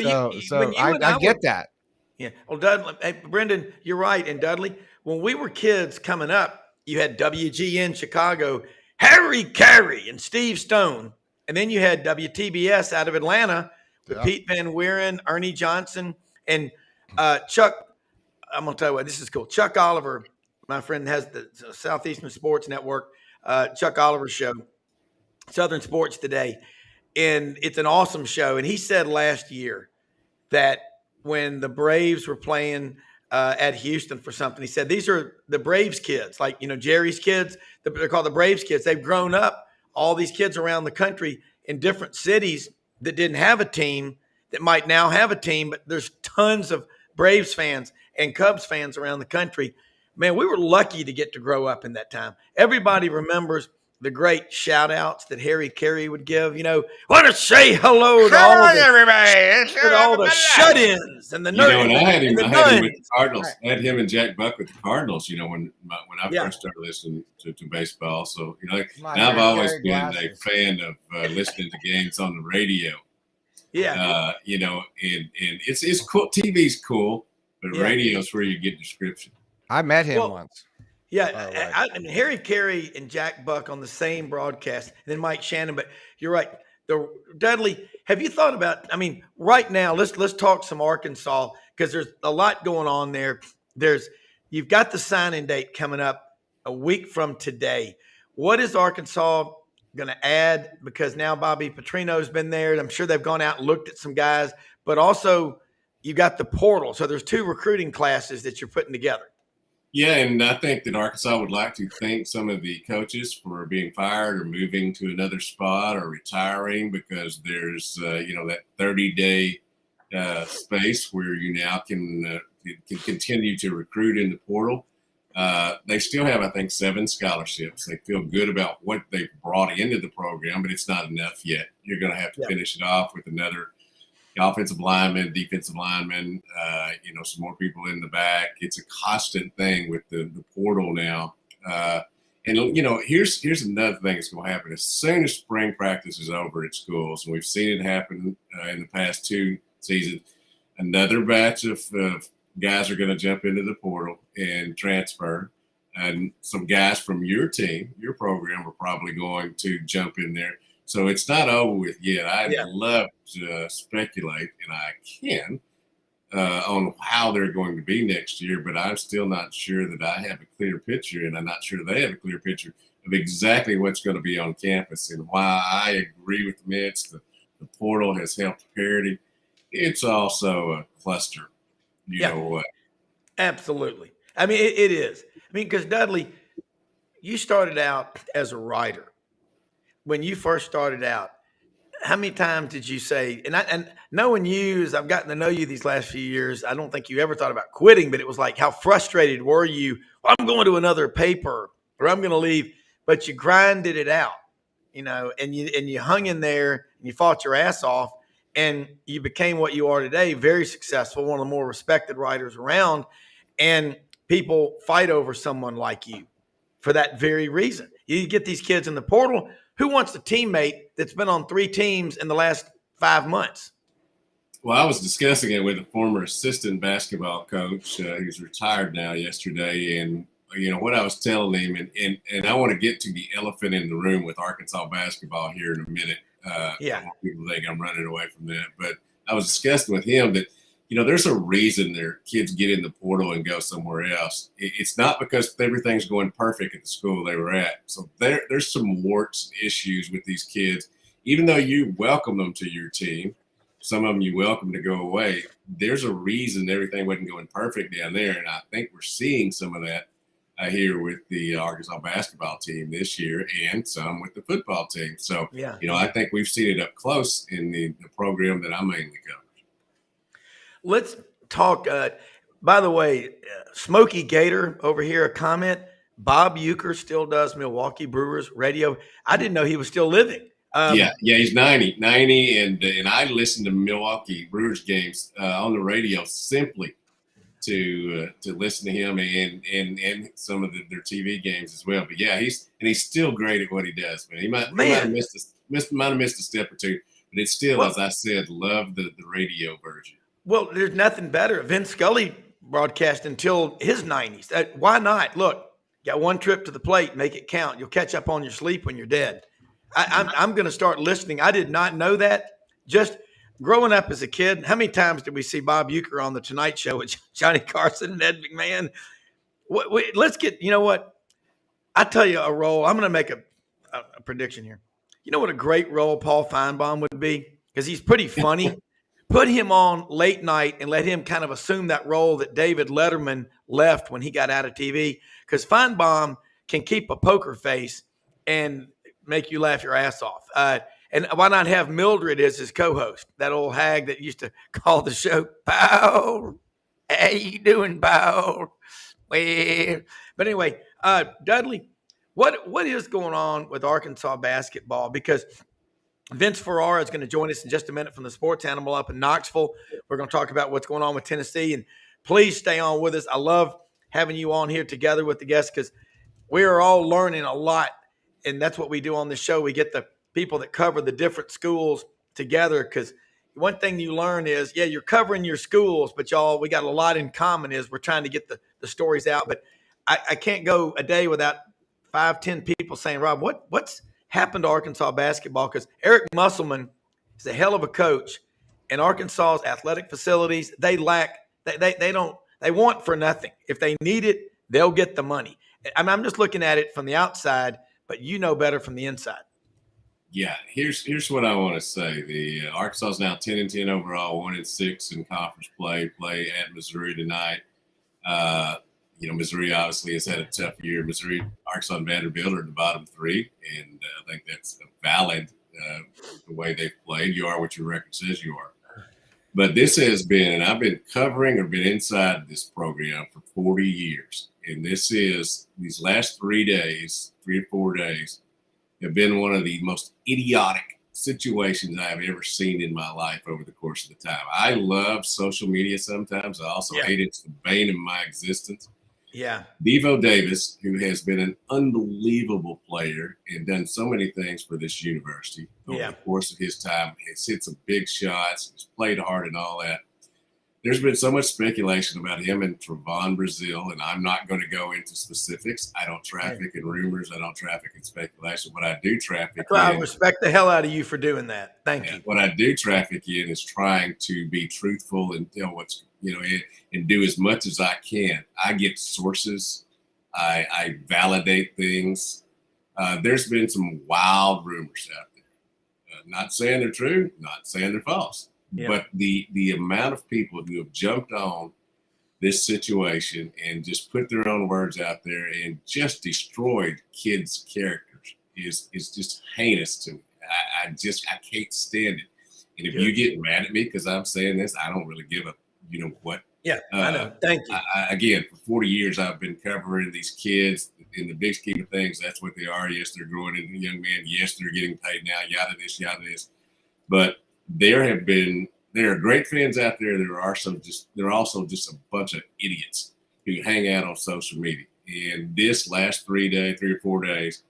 I get that. Yeah. Well, Dudley, hey, Brenden, you're right. And Dudley, when we were kids coming up, you had WGN Chicago, Harry Carey and Steve Stone. And then you had WTBS out of Atlanta with Pete Van Wieren, Ernie Johnson, and Chuck. I'm going to tell you what, this is cool. Chuck Oliver, my friend, has the Southeastern Sports Network, Chuck Oliver show, Southern Sports Today. And it's an awesome show. And he said last year that when the Braves were playing at Houston for something, he said, these are the Braves kids, like, Jerry's kids. They're called the Braves kids. They've grown up, all these kids around the country in different cities that didn't have a team that might now have a team, but there's tons of Braves fans and Cubs fans around the country. Man, we were lucky to get to grow up in that time. Everybody remembers the great shout outs that Harry Carey would give, want to say hello to all the shut-ins and the nerds. I had him with the Cardinals. I had him and Jack Buck with the Cardinals, when I first started listening to baseball. So, I've always been a fan of listening to games on the radio. Yeah. And it's cool. TV's cool, but radio's where you get description. I met him once. Yeah, I mean, Harry Carey and Jack Buck on the same broadcast, and then Mike Shannon. But you're right. Dudley, have you thought about? I mean, right now, let's talk some Arkansas, because there's a lot going on there. You've got the signing date coming up a week from today. What is Arkansas going to add? Because now Bobby Petrino's been there, and I'm sure they've gone out and looked at some guys. But also, you got the portal, so there's 2 recruiting classes that you're putting together. Yeah, and I think that Arkansas would like to thank some of the coaches for being fired or moving to another spot or retiring, because there's, that 30-day space where you now can continue to recruit in the portal. They still have, I think, 7 scholarships. They feel good about what they've brought into the program, but it's not enough yet. You're going to have to finish it off with another offensive lineman, defensive lineman, some more people in the back. It's a constant thing with the portal now. Here's another thing that's going to happen. As soon as spring practice is over at schools, and we've seen it happen in the past 2 seasons, another batch of guys are going to jump into the portal and transfer. And some guys from your team, your program, are probably going to jump in there. So it's not over with yet. I'd love to speculate, and I can, on how they're going to be next year, but I'm still not sure that I have a clear picture, and I'm not sure they have a clear picture of exactly what's going to be on campus. And why I agree with Mitch, the portal has helped parity. It's also a cluster. You know what? Absolutely. I mean, it is. I mean, because Dudley, you started out as a writer. When you first started out, how many times did you say, and knowing you as I've gotten to know you these last few years, I don't think you ever thought about quitting, but it was like, how frustrated were you? Well, I'm going to another paper, or I'm going to leave, but you grinded it out, and you hung in there and you fought your ass off, and you became what you are today, very successful, one of the more respected writers around, and people fight over someone like you for that very reason. You get these kids in the portal. Who wants a teammate that's been on 3 teams in the last 5 months? Well, I was discussing it with a former assistant basketball coach. He's retired now yesterday. And, what I was telling him, and I want to get to the elephant in the room with Arkansas basketball here in a minute. Yeah. I want people think I'm running away from that. But I was discussing with him that, there's a reason their kids get in the portal and go somewhere else. It's not because everything's going perfect at the school they were at. So there's some warts and issues with these kids. Even though you welcome them to your team, some of them you welcome to go away, there's a reason everything wasn't going perfect down there. And I think we're seeing some of that here with the Arkansas basketball team this year and some with the football team. So, Yeah. I think we've seen it up close in the program that I mainly cover. Let's talk. By the way, Smokey Gator over here, a comment. Bob Uecker still does Milwaukee Brewers radio. I didn't know he was still living. Yeah, he's 90, and I listen to Milwaukee Brewers games on the radio simply to listen to him and some of their TV games as well. But yeah, he's still great at what he does. Man, he might have missed a step or two, but it's still, as I said, love the radio version. Well, there's nothing better. Vince Scully broadcast until his 90s. Why not? Look, got one trip to the plate, make it count. You'll catch up on your sleep when you're dead. I'm going to start listening. I did not know that. Just growing up as a kid, how many times did we see Bob Uecker on The Tonight Show with Johnny Carson and Ed McMahon? Let's get, what? I tell you a role. I'm going to make a prediction here. You know what a great role Paul Feinbaum would be? Because he's pretty funny. Put him on late night and let him kind of assume that role that David Letterman left when he got out of TV. Because Feinbaum can keep a poker face and make you laugh your ass off. And why not have Mildred as his co-host, that old hag that used to call the show, Paul, how you doing, Paul? Well, but anyway, Dudley, what is going on with Arkansas basketball? Because Vince Ferrara is going to join us in just a minute from the Sports Animal up in Knoxville. We're going to talk about what's going on with Tennessee. And please stay on with us. I love having you on here together with the guests because we are all learning a lot. And that's what we do on this show. We get the people that cover the different schools together because one thing you learn is, you're covering your schools, but we got a lot in common is we're trying to get the stories out. But I can't go a day without 5-10 people saying, Rob, what's happened to Arkansas basketball? Because Eric Musselman is a hell of a coach, and Arkansas's athletic facilities, they lack, they want for nothing. If they need it, they'll get the money. I'm just looking at it from the outside, but you know better from the inside. Yeah, here's what I want to say. The Arkansas is now 10-10 overall, 1-6 in conference play at Missouri tonight. Missouri obviously has had a tough year. Missouri, Arkansas, and Vanderbilt are the bottom three, and I think that's valid the way they've played. You are what your record says you are. But this has been, and I've been covering or been inside this program for 40 years, and these last 3 or 4 days, have been one of the most idiotic situations I've ever seen in my life over the course of the time. I love social media sometimes. I also hate it. It's the bane of my existence. Yeah. Devo Davis, who has been an unbelievable player and done so many things for this university over the course of his time, has hit some big shots, has played hard and all that. There's been so much speculation about him and Trevon Brazile, and I'm not going to go into specifics. I don't traffic in rumors. I don't traffic in speculation. What I do traffic in, I respect the hell out of you for doing that. Thank you. What I do traffic in is trying to be truthful and tell what's, and do as much as I can. I get sources. I validate things. There's been some wild rumors out there. Not saying they're true, not saying they're false. Yeah. But the amount of people who have jumped on this situation and just put their own words out there and just destroyed kids' characters is just heinous to me. I can't stand it. And if you get mad at me because I'm saying this, I don't really give a what. Yeah, I know. Thank you. Again, for 40 years, I've been covering these kids. In the big scheme of things, that's what they are. Yes, they're growing into young men. Yes, they're getting paid now. Yada this. But there are great fans out there. There are also just a bunch of idiots who hang out on social media. And this last 3 or 4 days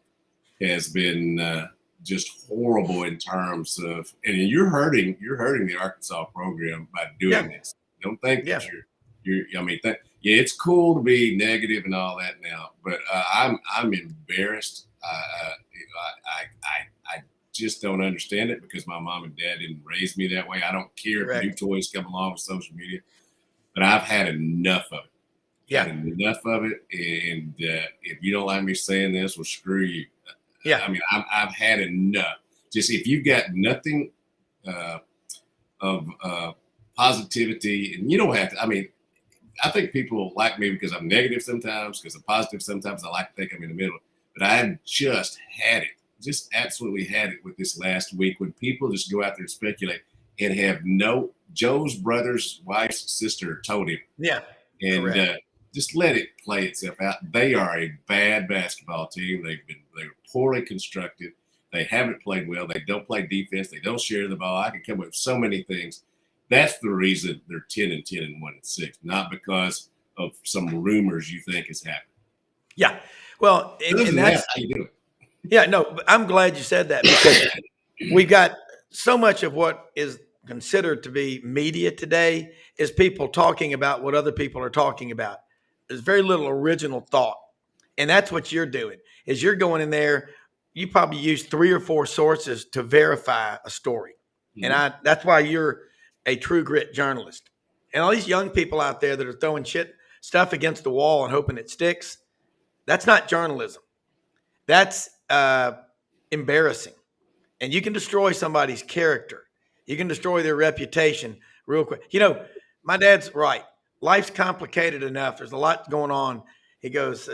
has been just horrible in terms of, and you're hurting the Arkansas program by doing this. Don't think that you're. I mean, it's cool to be negative and all that now, but I'm embarrassed. I just don't understand it because my mom and dad didn't raise me that way. I don't care if new toys come along with social media, but I've had enough of it. Had enough of it, and if you don't like me saying this, well, screw you. I mean, I've had enough. Just if you've got nothing of positivity, and you don't have to. I mean, I think people like me because I'm negative sometimes, because I'm positive sometimes. I like to think I'm in the middle, but I just had it, just absolutely had it with this last week when people just go out there and speculate and have Joe's brother's wife's sister told him, and just let it play itself out. They are a bad basketball team. They're poorly constructed. They haven't played well. They don't play defense. They don't share the ball. I can come up with so many things. That's the reason they're 10-10 and 1-6, not because of some rumors you think is happening. Yeah. Well, and that's how you do it. Yeah, no, but I'm glad you said that because we've got so much of what is considered to be media today is people talking about what other people are talking about. There's very little original thought. And that's what you're doing is you're going in there. You probably use 3 or 4 sources to verify a story. Mm-hmm. And that's why you're a true grit journalist. And all these young people out there that are throwing stuff against the wall and hoping it sticks, that's not journalism. That's embarrassing. And you can destroy somebody's character. You can destroy their reputation real quick. You know, my dad's right. Life's complicated enough. There's a lot going on. He goes,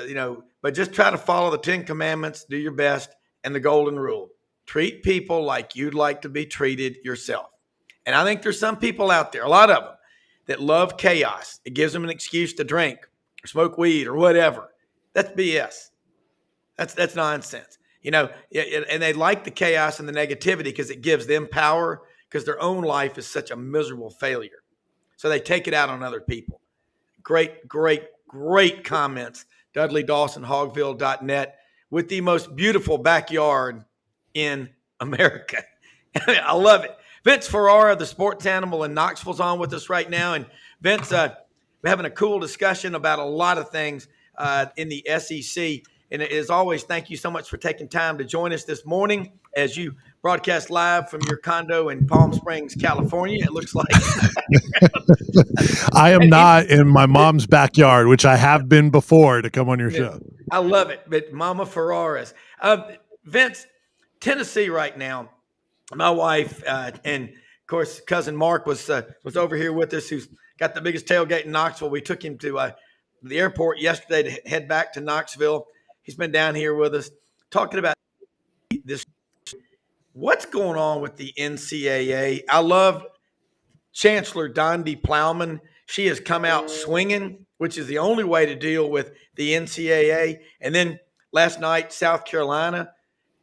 but just try to follow the 10 commandments, do your best, and the golden rule. Treat people like you'd like to be treated yourself. And I think there's some people out there, a lot of them, that love chaos. It gives them an excuse to drink or smoke weed or whatever. That's BS. That's nonsense. And they like the chaos and the negativity because it gives them power because their own life is such a miserable failure. So they take it out on other people. Great, great, great comments. Dudley Dawson, hogville.net, with the most beautiful backyard in America. I love it. Vince Ferrara, the sports animal in Knoxville, is on with us right now. And Vince, we're having a cool discussion about a lot of things in the SEC. And as always, thank you so much for taking time to join us this morning as you broadcast live from your condo in Palm Springs, California. It looks like I am not in my mom's backyard, which I have been before to come on your show. I love it, but Mama Ferraras. Vince, Tennessee right now, my wife and, of course, cousin Mark was over here with us, who's got the biggest tailgate in Knoxville. We took him to the airport yesterday to head back to Knoxville. He's been down here with us talking about this. What's going on with the NCAA? I love Chancellor Dondi Plowman. She has come out swinging, which is the only way to deal with the NCAA. And then last night, South Carolina,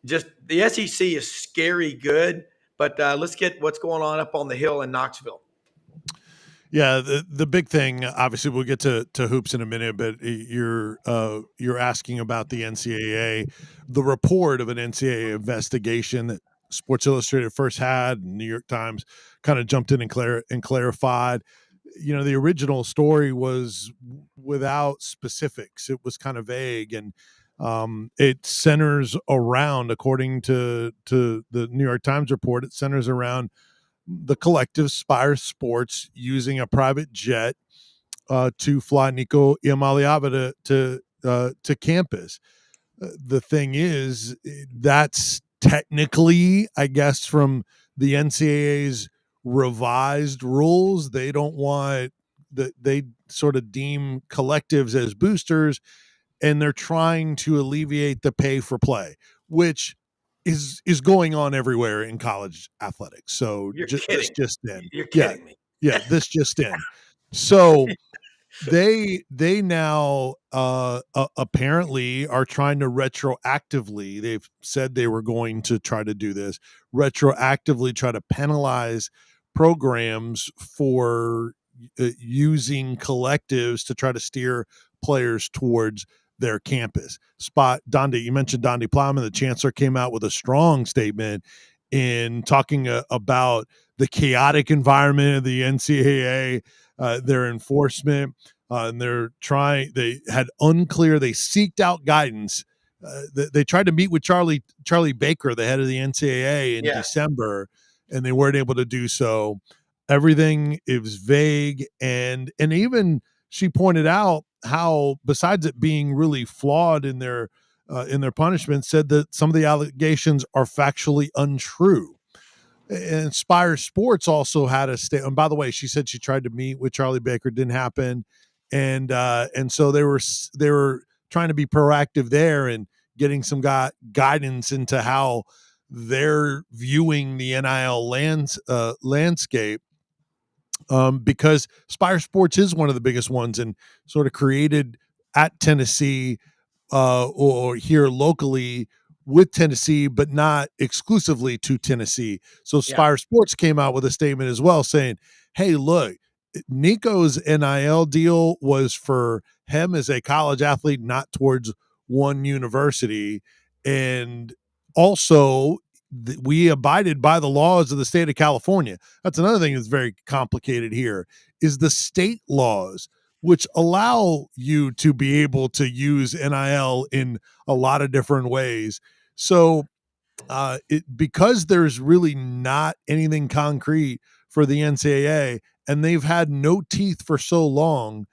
just the SEC is scary good. But let's get what's going on up on the hill in Knoxville. Yeah, the big thing, obviously, we'll get to hoops in a minute, but you're asking about the NCAA, the report of an NCAA investigation that Sports Illustrated first had, and New York Times kind of jumped in and clarified. The original story was without specifics. It was kind of vague, and it centers around, according to the New York Times report, it centers around the collective Spire Sports using a private jet to fly Nico Iamaleava to campus. The thing is, that's technically, I guess, from the NCAA's revised rules. They don't want that. They sort of deem collectives as boosters, and they're trying to alleviate the pay for play, which is going on everywhere in college athletics. So You're just in. You're kidding me. Yeah, this just in. So they now apparently are trying to retroactively, they've said they were going to try to do this, retroactively try to penalize programs for using collectives to try to steer players towards their campus. You mentioned Dondi Plowman. The chancellor came out with a strong statement in talking about the chaotic environment of the NCAA, their enforcement, and they seeked out guidance. They tried to meet with Charlie Baker, the head of the NCAA, in December, and they weren't able to do so. Everything is vague, and even she pointed out how, besides it being really flawed in their punishment, said that some of the allegations are factually untrue. And Spire Sports also had a statement. And by the way, she said she tried to meet with Charlie Baker, didn't happen, and so they were trying to be proactive there and getting some guidance into how they're viewing the NIL landscape. Because Spire Sports is one of the biggest ones and sort of created at Tennessee or here locally with Tennessee, but not exclusively to Tennessee. So Spire Sports came out with a statement as well saying, hey, look, Nico's NIL deal was for him as a college athlete, not towards one university. And also, we abided by the laws of the state of California. That's another thing that's very complicated here, is the state laws, which allow you to be able to use NIL in a lot of different ways. So because there's really not anything concrete for the NCAA, and they've had no teeth for so long,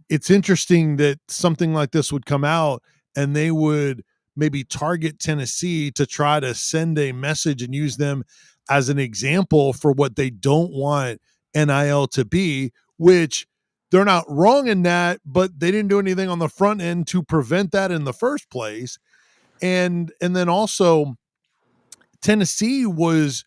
it's interesting that something like this would come out and they would maybe target Tennessee to try to send a message and use them as an example for what they don't want NIL to be, which they're not wrong in that, but they didn't do anything on the front end to prevent that in the first place. And then also Tennessee was,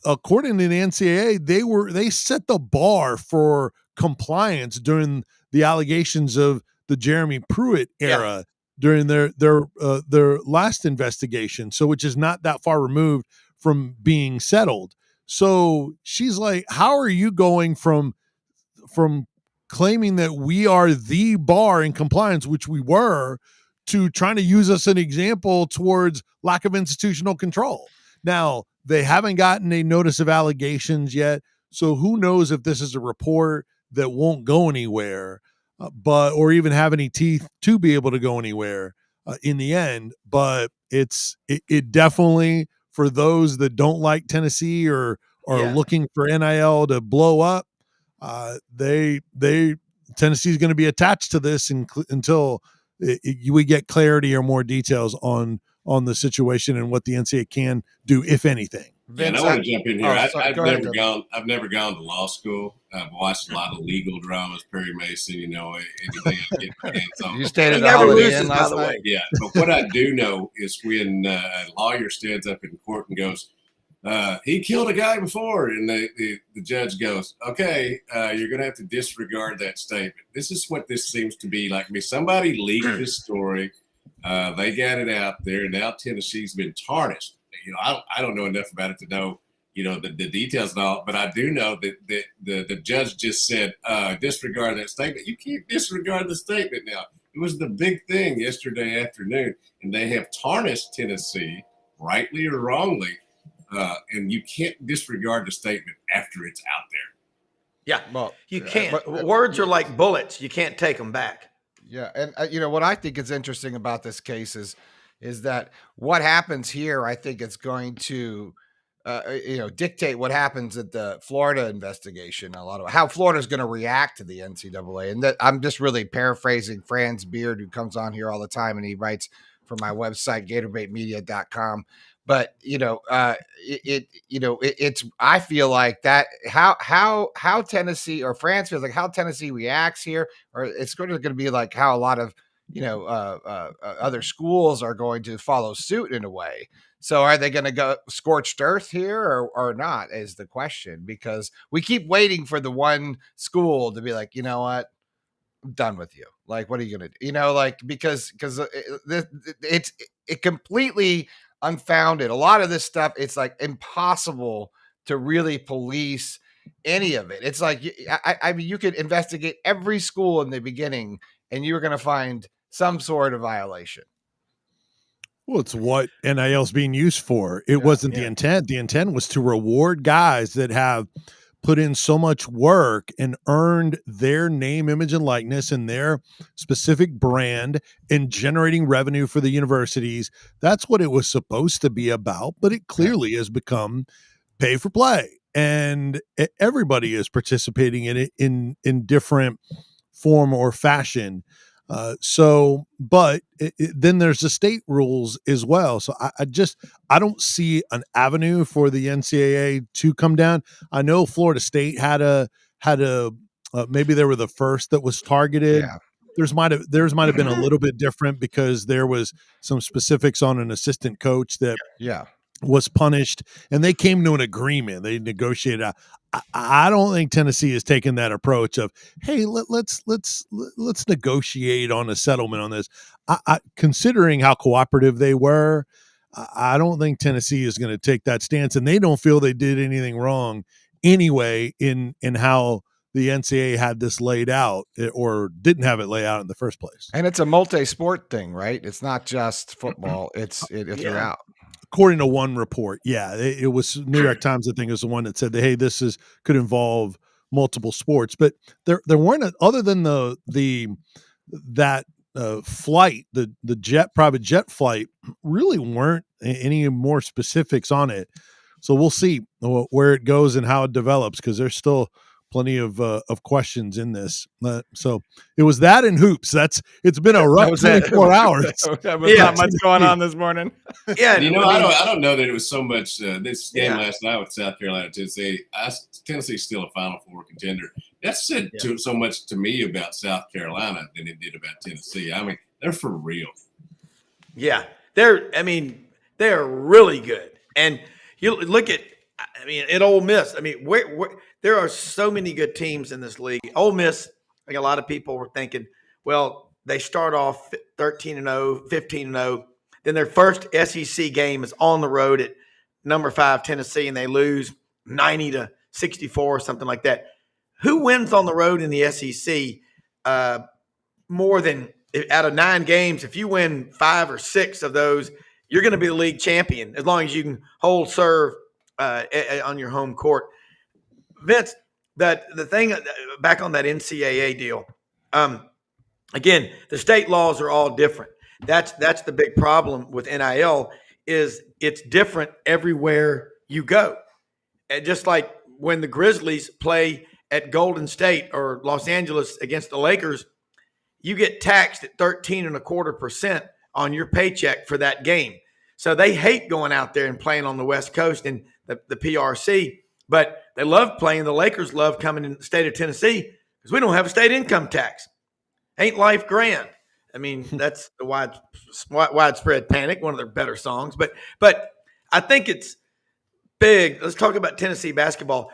according to the NCAA, they set the bar for compliance during the allegations of the Jeremy Pruitt era during their last investigation. So, which is not that far removed from being settled. So she's like, how are you going from claiming that we are the bar in compliance, which we were, to trying to use us an example towards lack of institutional control? Now, they haven't gotten a notice of allegations yet, so who knows if this is a report that won't go anywhere, or even have any teeth to be able to go anywhere in the end. But it definitely, for those that don't like Tennessee or are looking for NIL to blow up, Tennessee's going to be attached to this until we get clarity or more details on the situation and what the NCAA can do, if anything. And I want to jump in here. I've never gone to law school. I've watched a lot of legal dramas, Perry Mason, anything I get my hands on. You stayed at the Holiday Inn last night? Yeah, but what I do know is when a lawyer stands up in court and goes, he killed a guy before, and the judge goes, okay, you're going to have to disregard that statement. This is what this seems to be like. Somebody leaked this story. They got it out there. Now Tennessee's been tarnished. I don't know enough about it to know, the details and all, but I do know that the judge just said, disregard that statement. You can't disregard the statement now. It was the big thing yesterday afternoon, and they have tarnished Tennessee, rightly or wrongly, and you can't disregard the statement after it's out there. Yeah, well, you can't. But words are like bullets. You can't take them back. Yeah, and what I think is interesting about this case is that what happens here, I think it's going to, dictate what happens at the Florida investigation. A lot of how Florida's going to react to the NCAA, and that I'm just really paraphrasing Franz Beard, who comes on here all the time, and he writes for my website GatorbaitMedia.com. But it's I feel like that how Tennessee, or France feels like how Tennessee reacts here, or it's going to be like how a lot of other schools are going to follow suit in a way. So are they going to go scorched earth here or not is the question, because we keep waiting for the one school to be like, you know what, I'm done with you. Like, what are you going to do? Because it's completely unfounded. A lot of this stuff, it's like impossible to really police any of it. It's like, I mean, you could investigate every school in the beginning and you're going to find some sort of violation. Well, it's what NIL is being used for. It wasn't the intent. The intent was to reward guys that have put in so much work and earned their name, image, and likeness and their specific brand and generating revenue for the universities. That's what it was supposed to be about, but it clearly has become pay for play. And everybody is participating in it in different form or fashion. But then there's the state rules as well. So I don't see an avenue for the NCAA to come down. I know Florida State had a maybe they were the first that was targeted. Yeah. Theirs might have been a little bit different because there was some specifics on an assistant coach that was punished, and they came to an agreement. They negotiated out. I don't think Tennessee has taken that approach of, hey, let's negotiate on a settlement on this. Considering how cooperative they were, I don't think Tennessee is going to take that stance, and they don't feel they did anything wrong anyway in how the NCAA had this laid out or didn't have it laid out in the first place. And it's a multi-sport thing, right? It's not just football. It's throughout. According to one report, it was New York Times, I think, is the one that said that, hey, this could involve multiple sports. But there weren't, other than that flight, the private jet flight, really weren't any more specifics on it. So we'll see where it goes and how it develops, because there's still plenty of questions in this. So it was that and hoops. It's been a rough 24 hours. There was not much going on this morning. Yeah, I don't know that it was so much this game last night with South Carolina, Tennessee. Tennessee's still a Final Four contender. That said so much to me about South Carolina than it did about Tennessee. I mean, they're for real. Yeah, they're really good. And you look at, at Ole Miss. Where there are so many good teams in this league. Ole Miss, I think a lot of people were thinking, well, they start off 13-0, 15-0. Then their first SEC game is on the road at number 5 Tennessee, and they lose 90-64 or something like that. Who wins on the road in the SEC more than out of 9 games? If you win 5 or 6 of those, you're going to be the league champion as long as you can hold serve on your home court. Vince, the thing back on that NCAA deal, again, the state laws are all different. That's the big problem with NIL is it's different everywhere you go. And just like when the Grizzlies play at Golden State or Los Angeles against the Lakers, you get taxed at 13.25% on your paycheck for that game. So they hate going out there and playing on the West Coast and the PRC, but they love playing. The Lakers love coming in the state of Tennessee because we don't have a state income tax. Ain't life grand? That's the widespread panic, one of their better songs. But I think it's big. Let's talk about Tennessee basketball.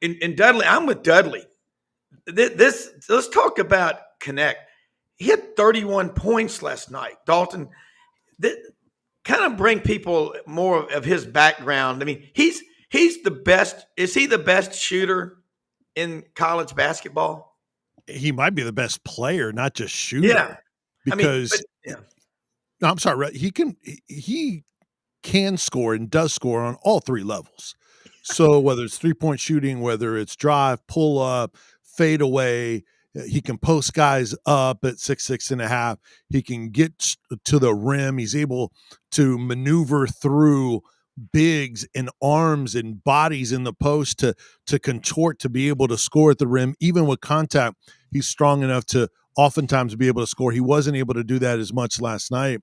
In Dudley, I'm with Dudley. Let's talk about connect. He had 31 points last night. Dalton, kind of bring people more of his background. He's the best. Is he the best shooter in college basketball? He might be the best player, not just shooter. Yeah. Because no, I'm sorry, he can score and does score on all 3 levels. So whether it's 3-point shooting, whether it's drive, pull up, fade away, he can post guys up at 6'6.5". He can get to the rim. He's able to maneuver through bigs and arms and bodies in the post to contort to be able to score at the rim. Even with contact, he's strong enough to oftentimes be able to score. He wasn't able to do that as much last night.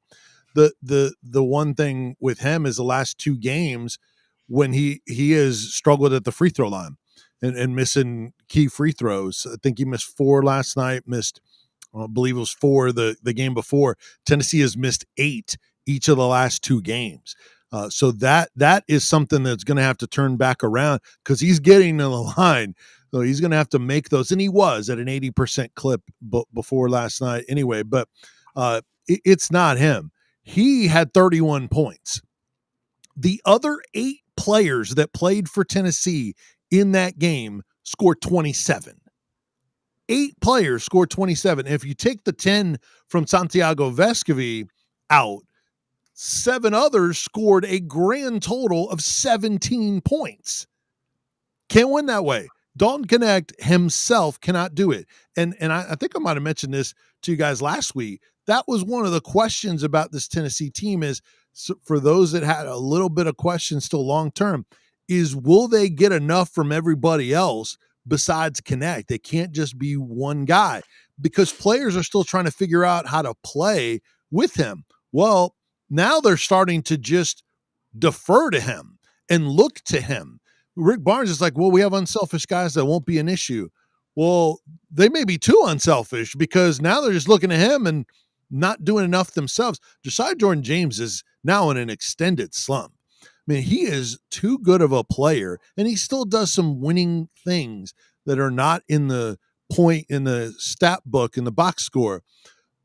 The one thing with him is the last 2 games when he has struggled at the free throw line and missing key free throws. I think he missed 4 last night, I believe it was 4 the game before. Tennessee has missed 8 each of the last 2 games. So that is something that's going to have to turn back around because he's getting to the line. So he's going to have to make those. And he was at an 80% clip before last night anyway. But it's not him. He had 31 points. The other 8 players that played for Tennessee in that game scored 27. 8 players scored 27. If you take the 10 from Santiago Vescovi out, 7 others scored a grand total of 17 points. Can't win that way. Dalton Connect himself cannot do it. And I think I might have mentioned this to you guys last week. That was one of the questions about this Tennessee team is, for those that had a little bit of questions still long term, is will they get enough from everybody else besides Connect? They can't just be one guy because players are still trying to figure out how to play with him. Well, now they're starting to just defer to him and look to him. Rick Barnes is like, well, we have unselfish guys that won't be an issue. Well, they may be too unselfish because now they're just looking at him and not doing enough themselves. Josiah Jordan-James is now in an extended slump. I mean, he is too good of a player, and he still does some winning things that are not in the point in the stat book in the box score.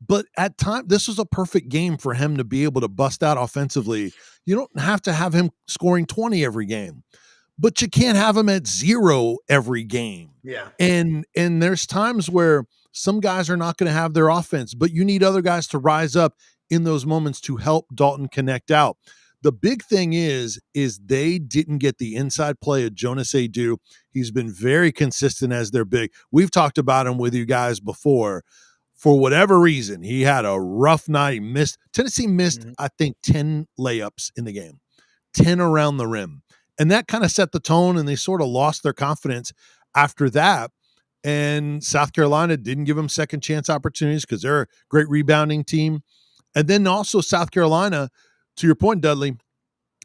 But at times, this was a perfect game for him to be able to bust out offensively. You don't have to have him scoring 20 every game, but you can't have him at 0 every game. Yeah. And there's times where some guys are not going to have their offense, but you need other guys to rise up in those moments to help Dalton connect out. The big thing is they didn't get the inside play of Jonas Adu. He's been very consistent as their big. We've talked about him with you guys before. For whatever reason, he had a rough night. Tennessee missed, I think, 10 layups in the game, 10 around the rim. And that kind of set the tone, and they sort of lost their confidence after that. And South Carolina didn't give them second chance opportunities because they're a great rebounding team. And then also South Carolina, to your point, Dudley,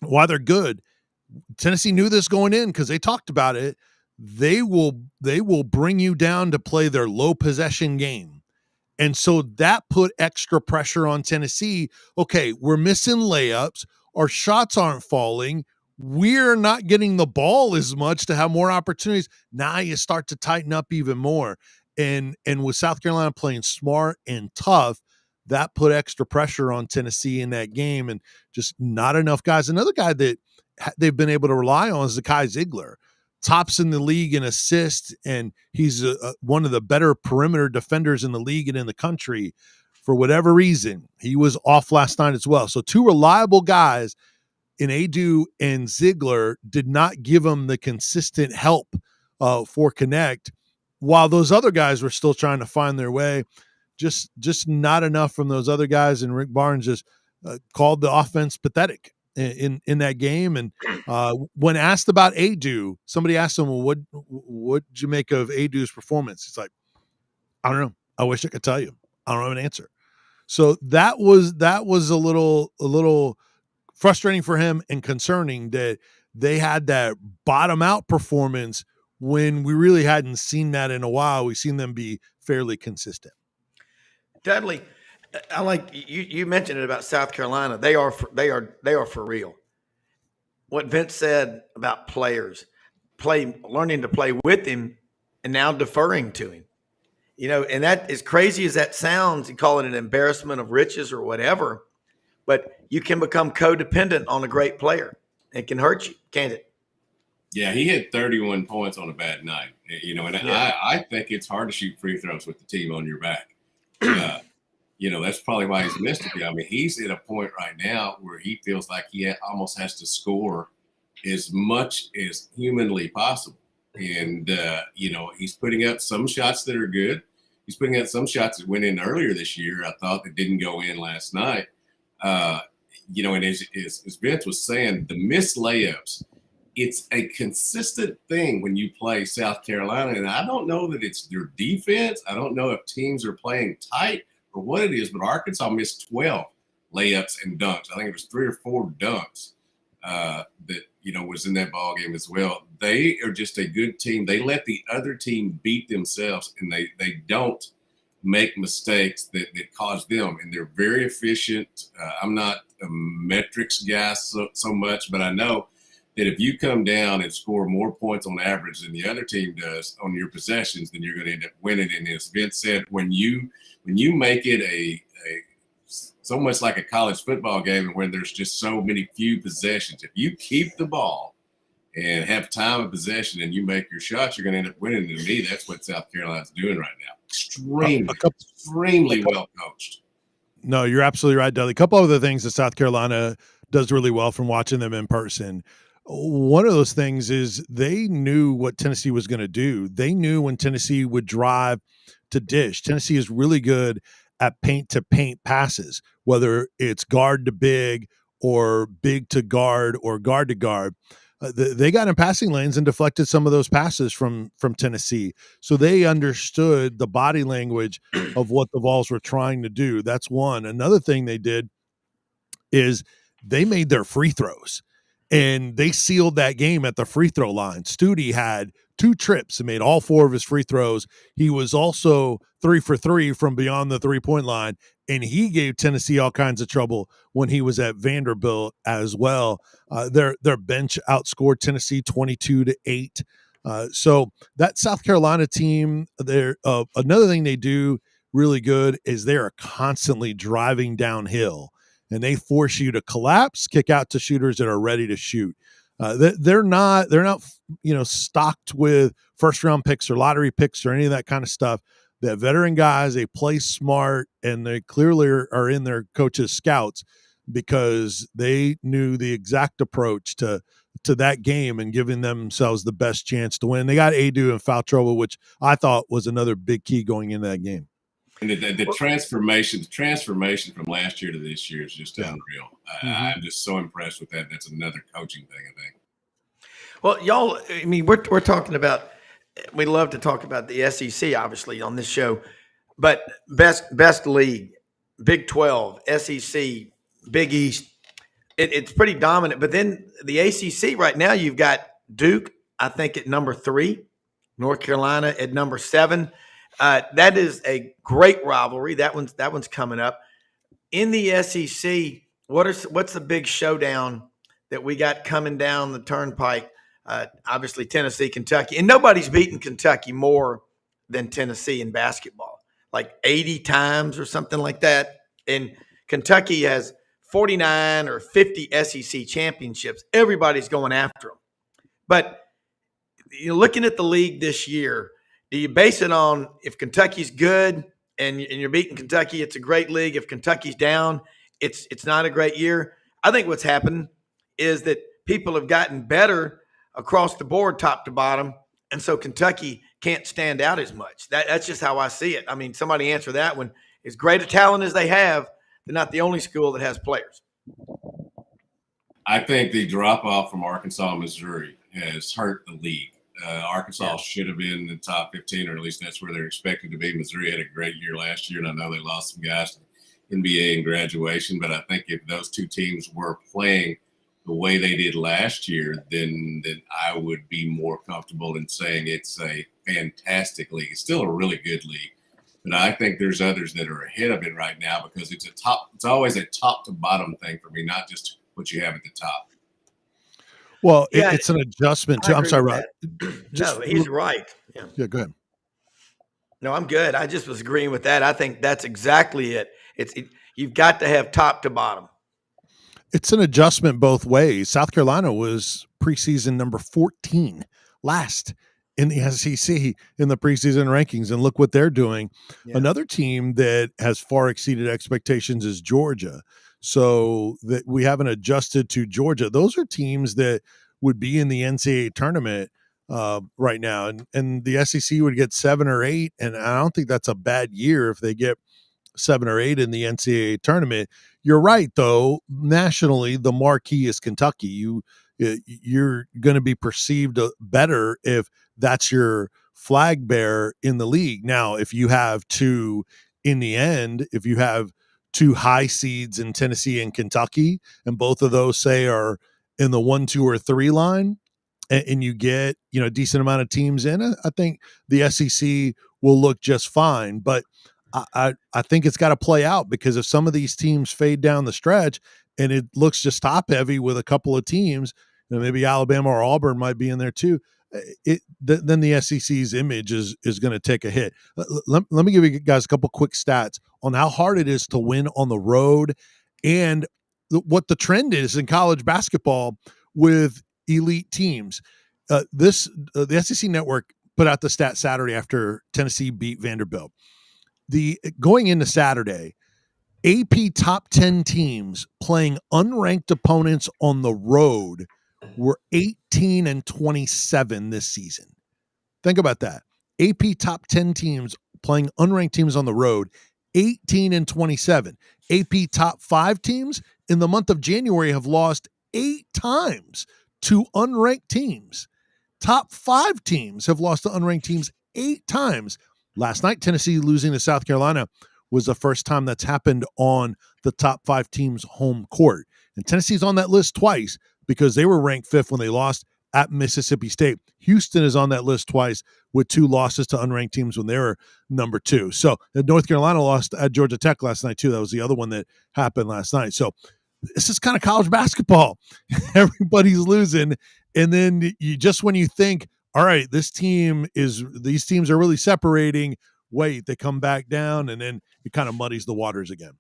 why they're good. Tennessee knew this going in because they talked about it. They will bring you down to play their low possession game. And so that put extra pressure on Tennessee. Okay, we're missing layups. Our shots aren't falling. We're not getting the ball as much to have more opportunities. Now you start to tighten up even more. And with South Carolina playing smart and tough, that put extra pressure on Tennessee in that game, and just not enough guys. Another guy that they've been able to rely on is Zakai Ziegler. Tops in the league in assists, and he's one of the better perimeter defenders in the league and in the country. For whatever reason, he was off last night as well. So 2 reliable guys in Adu and Ziegler did not give him the consistent help for Connect, while those other guys were still trying to find their way. Just not enough from those other guys, and Rick Barnes just called the offense pathetic in that game. And when asked about Adu, somebody asked him, well, what'd you make of Adu's performance? He's like, I don't know. I wish I could tell you. I don't have an answer. So that was a little frustrating for him and concerning that they had that bottom out performance when we really hadn't seen that in a while. We've seen them be fairly consistent. Dudley, I like you mentioned it about South Carolina. They are for real. What Vince said about players, learning to play with him and now deferring to him. You know, and that, as crazy as that sounds, you call it an embarrassment of riches or whatever, but you can become codependent on a great player. It can hurt you, can't it? Yeah, he had 31 points on a bad night. You know, and I think it's hard to shoot free throws with the team on your back. You know, that's probably why he's missed it. I mean, he's at a point right now where he feels like he almost has to score as much as humanly possible. And, you know, he's putting up some shots that are good. He's putting out some shots that went in earlier this year, I thought, that didn't go in last night. You know, and as Vince was saying, the missed layups, it's a consistent thing when you play South Carolina. And I don't know that it's their defense. I don't know if teams are playing tight or what it is, but Arkansas missed 12 layups and dunks. I think it was 3 or 4 dunks that, you know, was in that ball game as well. They are just a good team. They let the other team beat themselves, and they don't make mistakes that cause them. And they're very efficient. I'm not a metrics guy so much, but I know that if you come down and score more points on average than the other team does on your possessions, then you're going to end up winning. And as Vince said, when you make it a so much like a college football game, and when there's just so many few possessions, if you keep the ball and have time of possession and you make your shots, you're going to end up winning. To me, that's what South Carolina's doing right now. Extremely well coached. No, you're absolutely right, Dudley. A couple other things that South Carolina does really well from watching them in person. One of those things is they knew what Tennessee was going to do. They knew when Tennessee would drive to dish. Tennessee is really good at paint to paint passes, whether it's guard to big or big to guard or guard to guard. They got in passing lanes and deflected some of those passes from Tennessee. So they understood the body language of what the Vols were trying to do. That's one. Another thing they did is they made their free throws, and they sealed that game at the free throw line. Studi had 2 trips and made all 4 of his free throws. He was also 3 for 3 from beyond the 3-point line, and he gave Tennessee all kinds of trouble when he was at Vanderbilt as well. Their bench outscored Tennessee 22-8. So that South Carolina team, another thing they do really good is they are constantly driving downhill, and they force you to collapse, kick out to shooters that are ready to shoot. They're not stocked with first round picks or lottery picks or any of that kind of stuff. They're veteran guys. They play smart, and they clearly are in their coaches' scouts because they knew the exact approach to that game and giving themselves the best chance to win. They got Adu in foul trouble, which I thought was another big key going into that game. And the transformation from last year to this year is just unreal. I'm just so impressed with that. That's another coaching thing, I think. Well, y'all, I mean, we're talking about, we love to talk about the SEC, obviously, on this show, but best league, Big 12, SEC, Big East, it's pretty dominant. But then the ACC right now, you've got Duke, I think, at number 3, North Carolina at number 7. That is a great rivalry. That one's coming up. In the SEC, what's the big showdown that we got coming down the turnpike? Obviously, Tennessee, Kentucky. And nobody's beaten Kentucky more than Tennessee in basketball, like 80 times or something like that. And Kentucky has 49 or 50 SEC championships. Everybody's going after them. But looking at the league this year, do you base it on if Kentucky's good and you're beating Kentucky, it's a great league. If Kentucky's down, it's not a great year. I think what's happened is that people have gotten better across the board, top to bottom, and so Kentucky can't stand out as much. That's just how I see it. I mean, somebody answer that one. As great a talent as they have, they're not the only school that has players. I think the drop-off from Arkansas and Missouri has hurt the league. Arkansas should have been in the top 15, or at least that's where they're expected to be. Missouri had a great year last year, and I know they lost some guys to NBA and graduation, but I think if those two teams were playing the way they did last year, then I would be more comfortable in saying it's a fantastic league. It's still a really good league, but I think there's others that are ahead of it right now because it's always a top to bottom thing for me, not just what you have at the top. Well, it's an adjustment too. I'm sorry, Rod. No, he's right. Yeah, go ahead. No, I'm good. I just was agreeing with that. I think that's exactly it. You've got to have top to bottom. It's an adjustment both ways. South Carolina was preseason number 14, last in the SEC in the preseason rankings, and look what they're doing. Yeah. Another team that has far exceeded expectations is Georgia. So that we haven't adjusted to Georgia. Those are teams that would be in the NCAA tournament right now, and the SEC would get 7 or 8, and I don't think that's a bad year if they get 7 or 8 in the NCAA tournament. You're right, though. Nationally, the marquee is Kentucky. You're going to be perceived better if that's your flag bearer in the league. Now, if you have two high seeds in Tennessee and Kentucky, and both of those say are in the 1, 2, or 3 line, and you get a decent amount of teams in, I think the SEC will look just fine. But I think it's got to play out, because if some of these teams fade down the stretch and it looks just top heavy with a couple of teams, maybe Alabama or Auburn might be in there too, then the SEC's image is going to take a hit. Let me give you guys a couple quick stats on how hard it is to win on the road and what the trend is in college basketball with elite teams. The SEC Network put out the stat Saturday after Tennessee beat Vanderbilt. Going into Saturday, AP top 10 teams playing unranked opponents on the road were 18 and 27 this season. Think about that. AP top 10 teams playing unranked teams on the road, 18 and 27. AP top 5 teams in the month of January have lost 8 times to unranked teams. Top 5 teams have lost to unranked teams 8 times. Last night, Tennessee losing to South Carolina was the first time that's happened on the top 5 teams' home court. And Tennessee's on that list twice because they were ranked 5th when they lost at Mississippi State. Houston is on that list twice with 2 losses to unranked teams when they were number 2. So North Carolina lost at Georgia Tech last night too. That was the other one that happened last night. So this is kind of college basketball. Everybody's losing. And then when you think, all right, these teams are really separating, wait, they come back down, and then it kind of muddies the waters again.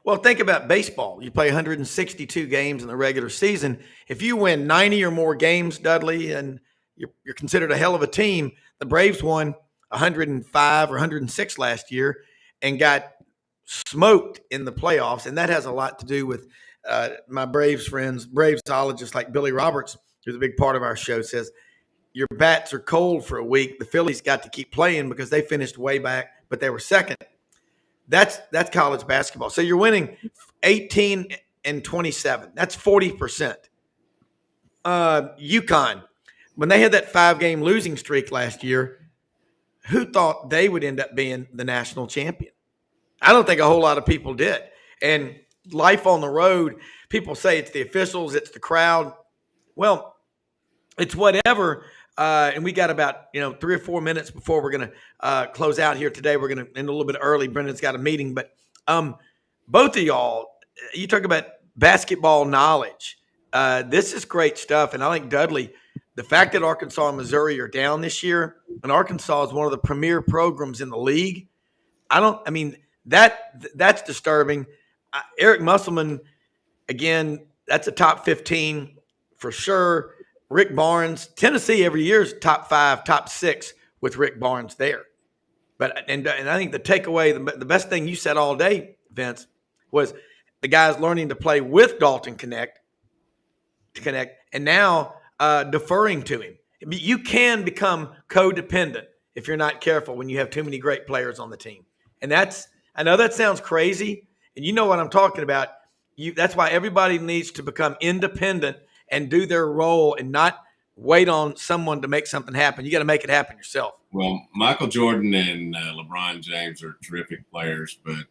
Well, think about baseball. You play 162 games in the regular season. If you win 90 or more games, Dudley, and you're considered a hell of a team. The Braves won 105 or 106 last year and got smoked in the playoffs, and that has a lot to do with my Braves friends, Bravesologist like Billy Roberts, who's a big part of our show, says your bats are cold for a week. The Phillies got to keep playing because they finished way back, but they were second. That's college basketball. So you're winning 18 and 27. That's 40%. UConn, when they had that 5-game losing streak last year, who thought they would end up being the national champion? I don't think a whole lot of people did. And life on the road, people say it's the officials, it's the crowd. Well, it's whatever. And we got about 3 or 4 minutes before we're going to close out here today. We're going to end a little bit early. Brendan's got a meeting, but both of y'all, you talk about basketball knowledge. This is great stuff, and I think Dudley, the fact that Arkansas and Missouri are down this year, and Arkansas is one of the premier programs in the league. That's disturbing. Eric Musselman, again, that's a top 15 for sure. Rick Barnes, Tennessee every year is top 5, top 6 with Rick Barnes there. But and I think the takeaway, the best thing you said all day, Vince, was the guys learning to play with Dalton Connect, and now deferring to him. You can become codependent if you're not careful when you have too many great players on the team. And I know that sounds crazy, and you know what I'm talking about. That's why everybody needs to become independent and do their role and not wait on someone to make something happen. You got to make it happen yourself. Well, Michael Jordan and LeBron James are terrific players, but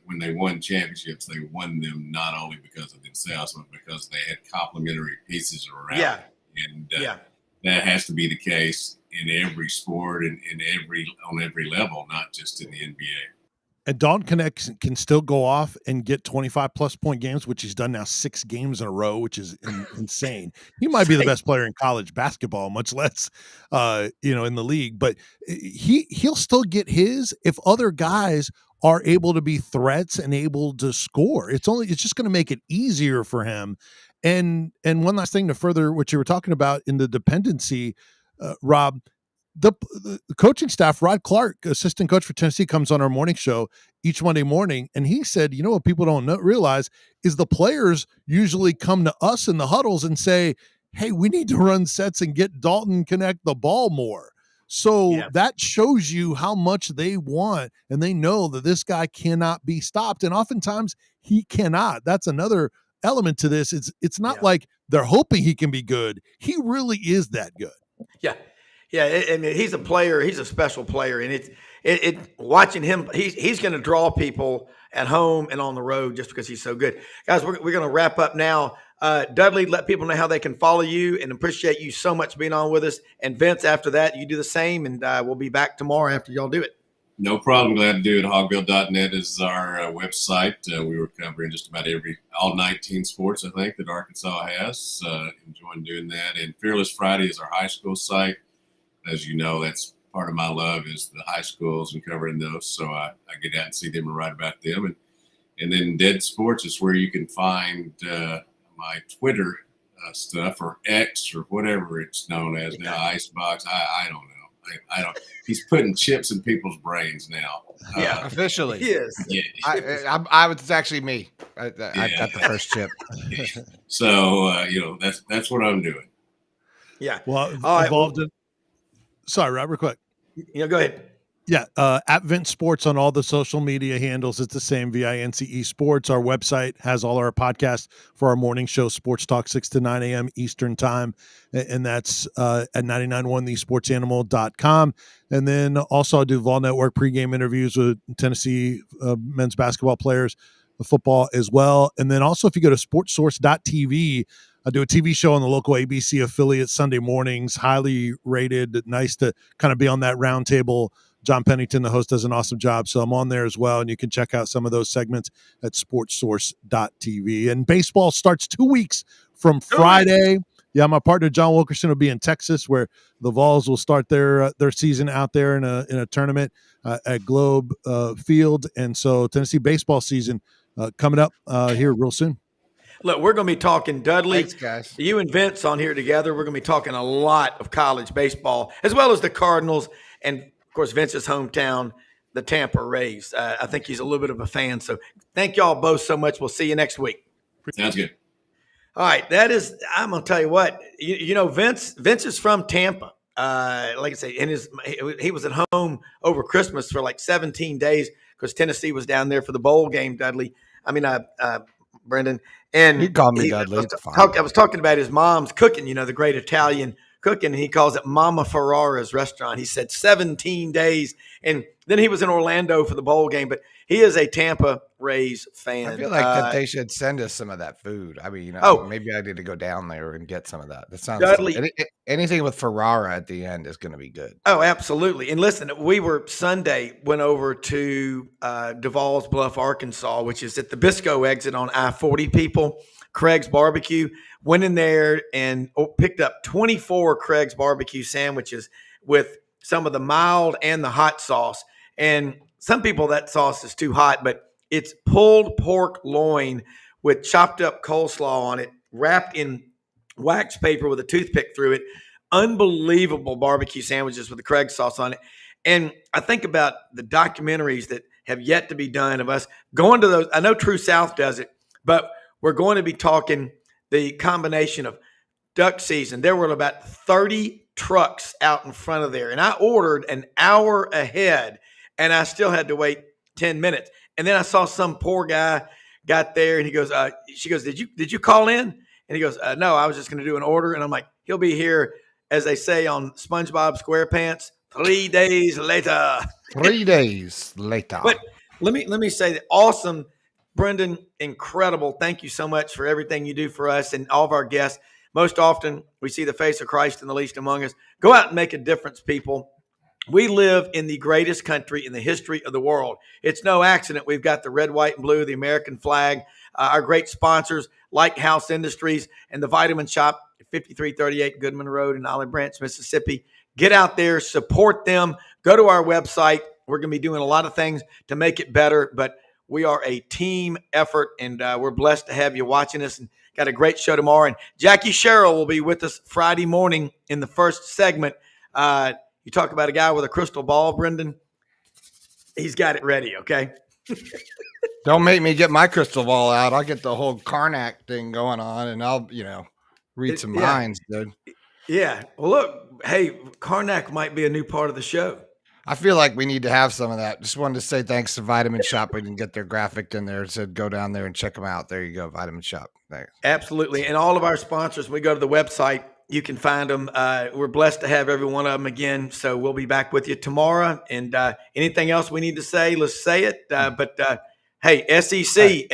when they won championships, they won them not only because of themselves, but because they had complementary pieces around. Yeah. And that has to be the case in every sport and on every level, not just in the NBA. And Dalton Connect can still go off and get 25-plus point games, which he's done now 6 games in a row, which is insane. He might be the best player in college basketball, much less, in the league. But he'll still get his if other guys are able to be threats and able to score. It's just going to make it easier for him. And one last thing to further what you were talking about in the dependency, Rob. The coaching staff, Rod Clark, assistant coach for Tennessee, comes on our morning show each Monday morning, and he said, what people don't realize is the players usually come to us in the huddles and say, hey, we need to run sets and get Dalton Connect the ball more. So that shows you how much they want, and they know that this guy cannot be stopped, and oftentimes he cannot. That's another element to this. It's not like they're hoping he can be good. He really is that good. Yeah. Yeah, and he's a player. He's a special player, and it watching him. He's going to draw people at home and on the road just because he's so good. Guys, we're going to wrap up now. Dudley, let people know how they can follow you, and appreciate you so much being on with us. And Vince, after that, you do the same, and we'll be back tomorrow after y'all do it. No problem. Glad to do it. Hogbill.net is our website. We were covering just about all 19 sports, I think, that Arkansas has. Enjoying doing that. And Fearless Friday is our high school site. As you know, that's part of my love is the high schools and covering those. So I get out and see them and write about them. And then Dead Sports is where you can find my Twitter stuff, or X, or whatever it's known as now, Icebox. I don't know. I don't. He's putting chips in people's brains now. Yeah. Officially. Yes. Yeah. I it's actually me. I got the first chip. So that's what I'm doing. Yeah. Well, All right, involved in. Sorry, Rob, real quick. Go ahead. Yeah, at Vince Sports on all the social media handles. It's the same, VINCE Sports. Our website has all our podcasts for our morning show, Sports Talk, 6 to 9 a.m. Eastern Time. And that's at 991thesportsanimal.com. And then also I do Vol Network pregame interviews with Tennessee men's basketball players, the football as well. And then also if you go to sportsource.tv, I do a TV show on the local ABC affiliate Sunday mornings, highly rated, nice to kind of be on that round table. John Pennington, the host, does an awesome job. So I'm on there as well. And you can check out some of those segments at sportsource.tv. And baseball starts 2 weeks from Friday. Yeah, my partner, John Wilkerson, will be in Texas, where the Vols will start their season out there in a tournament at Globe Field. And so Tennessee baseball season coming up here real soon. Look, we're going to be talking, Dudley. Thanks, guys. You and Vince on here together. We're going to be talking a lot of college baseball, as well as the Cardinals, and of course Vince's hometown, the Tampa Rays. I think he's a little bit of a fan. So thank y'all both so much. We'll see you next week. Sounds good. All right, I'm going to tell you what. Vince is from Tampa. Like I say, he was at home over Christmas for like 17 days because Tennessee was down there for the bowl game. Dudley, Brenden, and You call me Dudley. I was talking about his mom's cooking. The great Italian cooking. And he calls it Mama Ferrara's restaurant. He said 17 days, and then he was in Orlando for the bowl game. But he is a Tampa Rays fan. I feel like that they should send us some of that food. I mean, maybe I need to go down there and get some of that. That sounds Dudley, anything with Ferrara at the end is going to be good. Oh, absolutely. And listen, we went over to Duval's Bluff, Arkansas, which is at the Bisco exit on I-40, people. Craig's Barbecue. Went in there and picked up 24 Craig's Barbecue sandwiches with some of the mild and the hot sauce. And some people, that sauce is too hot, but it's pulled pork loin with chopped up coleslaw on it, wrapped in wax paper with a toothpick through it. Unbelievable barbecue sandwiches with the Craig sauce on it. And I think about the documentaries that have yet to be done of us going to those. I know True South does it, but we're going to be talking the combination of duck season. There were about 30 trucks out in front of there, and I ordered an hour ahead, and I still had to wait 10 minutes. And then I saw some poor guy got there, and he goes, she goes, did you call in? And he goes, no, I was just going to do an order. And I'm like, he'll be here, as they say on SpongeBob SquarePants, 3 days later. 3 days later. But let me say that awesome, Brenden, incredible. Thank you so much for everything you do for us and all of our guests. Most often we see the face of Christ in the least among us. Go out and make a difference, people. We live in the greatest country in the history of the world. It's no accident we've got the red, white, and blue, the American flag, our great sponsors like House Industries and the Vitamin Shop at 5338 Goodman Road in Olive Branch, Mississippi. Get out there, support them. Go to our website. We're going to be doing a lot of things to make it better, but we are a team effort, and we're blessed to have you watching us, and got a great show tomorrow. And Jackie Sherrill will be with us Friday morning in the first segment. You talk about a guy with a crystal ball, Brenden. He's got it ready, okay? Don't make me get my crystal ball out. I'll get the whole Karnak thing going on, and I'll, read some minds, dude. Yeah. Well, look, hey, Karnak might be a new part of the show. I feel like we need to have some of that. Just wanted to say thanks to Vitamin Shop. We didn't get their graphic in there. It said go down there and check them out. There you go, Vitamin Shop. Thanks. Absolutely. And all of our sponsors, when we go to the website, you can find them. We're blessed to have every one of them again. So we'll be back with you tomorrow. And anything else we need to say, let's say it. Hey, SEC.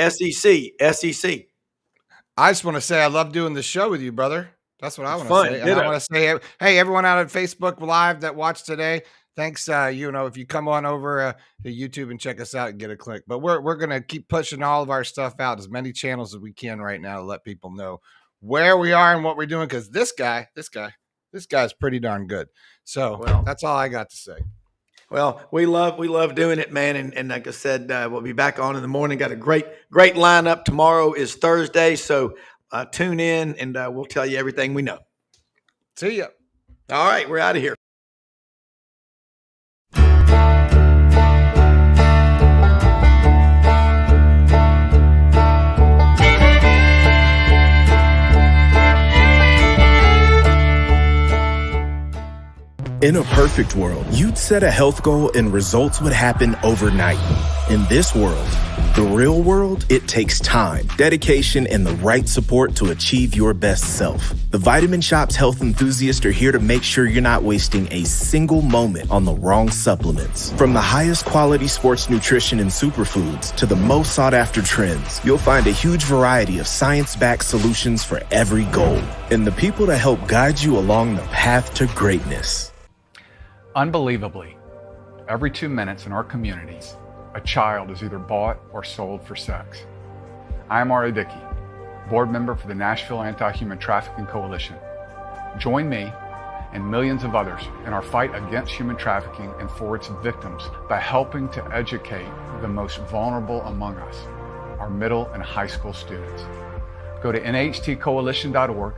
I just want to say I love doing the show with you, brother. That's what I want to say. And I want to say, hey, everyone out on Facebook Live that watched today, thanks. If you come on over to YouTube and check us out and get a click. But we're going to keep pushing all of our stuff out, as many channels as we can right now, to let people know where we are and what we're doing. Because this guy's pretty darn good. So that's all I got to say. Well, we love doing it, man. And like I said, we'll be back on in the morning. Got a great lineup. Tomorrow is Thursday. So Tune in, and we'll tell you everything we know. See ya. All right, we're out of here. In a perfect world, you'd set a health goal and results would happen overnight. In this world, the real world, it takes time, dedication, and the right support to achieve your best self. The Vitamin Shop's health enthusiasts are here to make sure you're not wasting a single moment on the wrong supplements. From the highest quality sports nutrition and superfoods to the most sought after trends, you'll find a huge variety of science-backed solutions for every goal. And the people to help guide you along the path to greatness. Unbelievably, every 2 minutes in our communities, a child is either bought or sold for sex. I am Ari Dickey, board member for the Nashville Anti-Human Trafficking Coalition. Join me and millions of others in our fight against human trafficking and for its victims by helping to educate the most vulnerable among us, our middle and high school students. Go to nhtcoalition.org,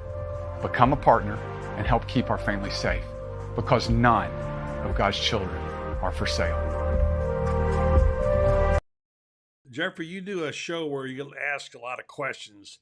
become a partner, and help keep our families safe, because none of God's children are for sale. Jeffrey, you do a show where you get asked a lot of questions.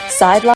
Sidelines.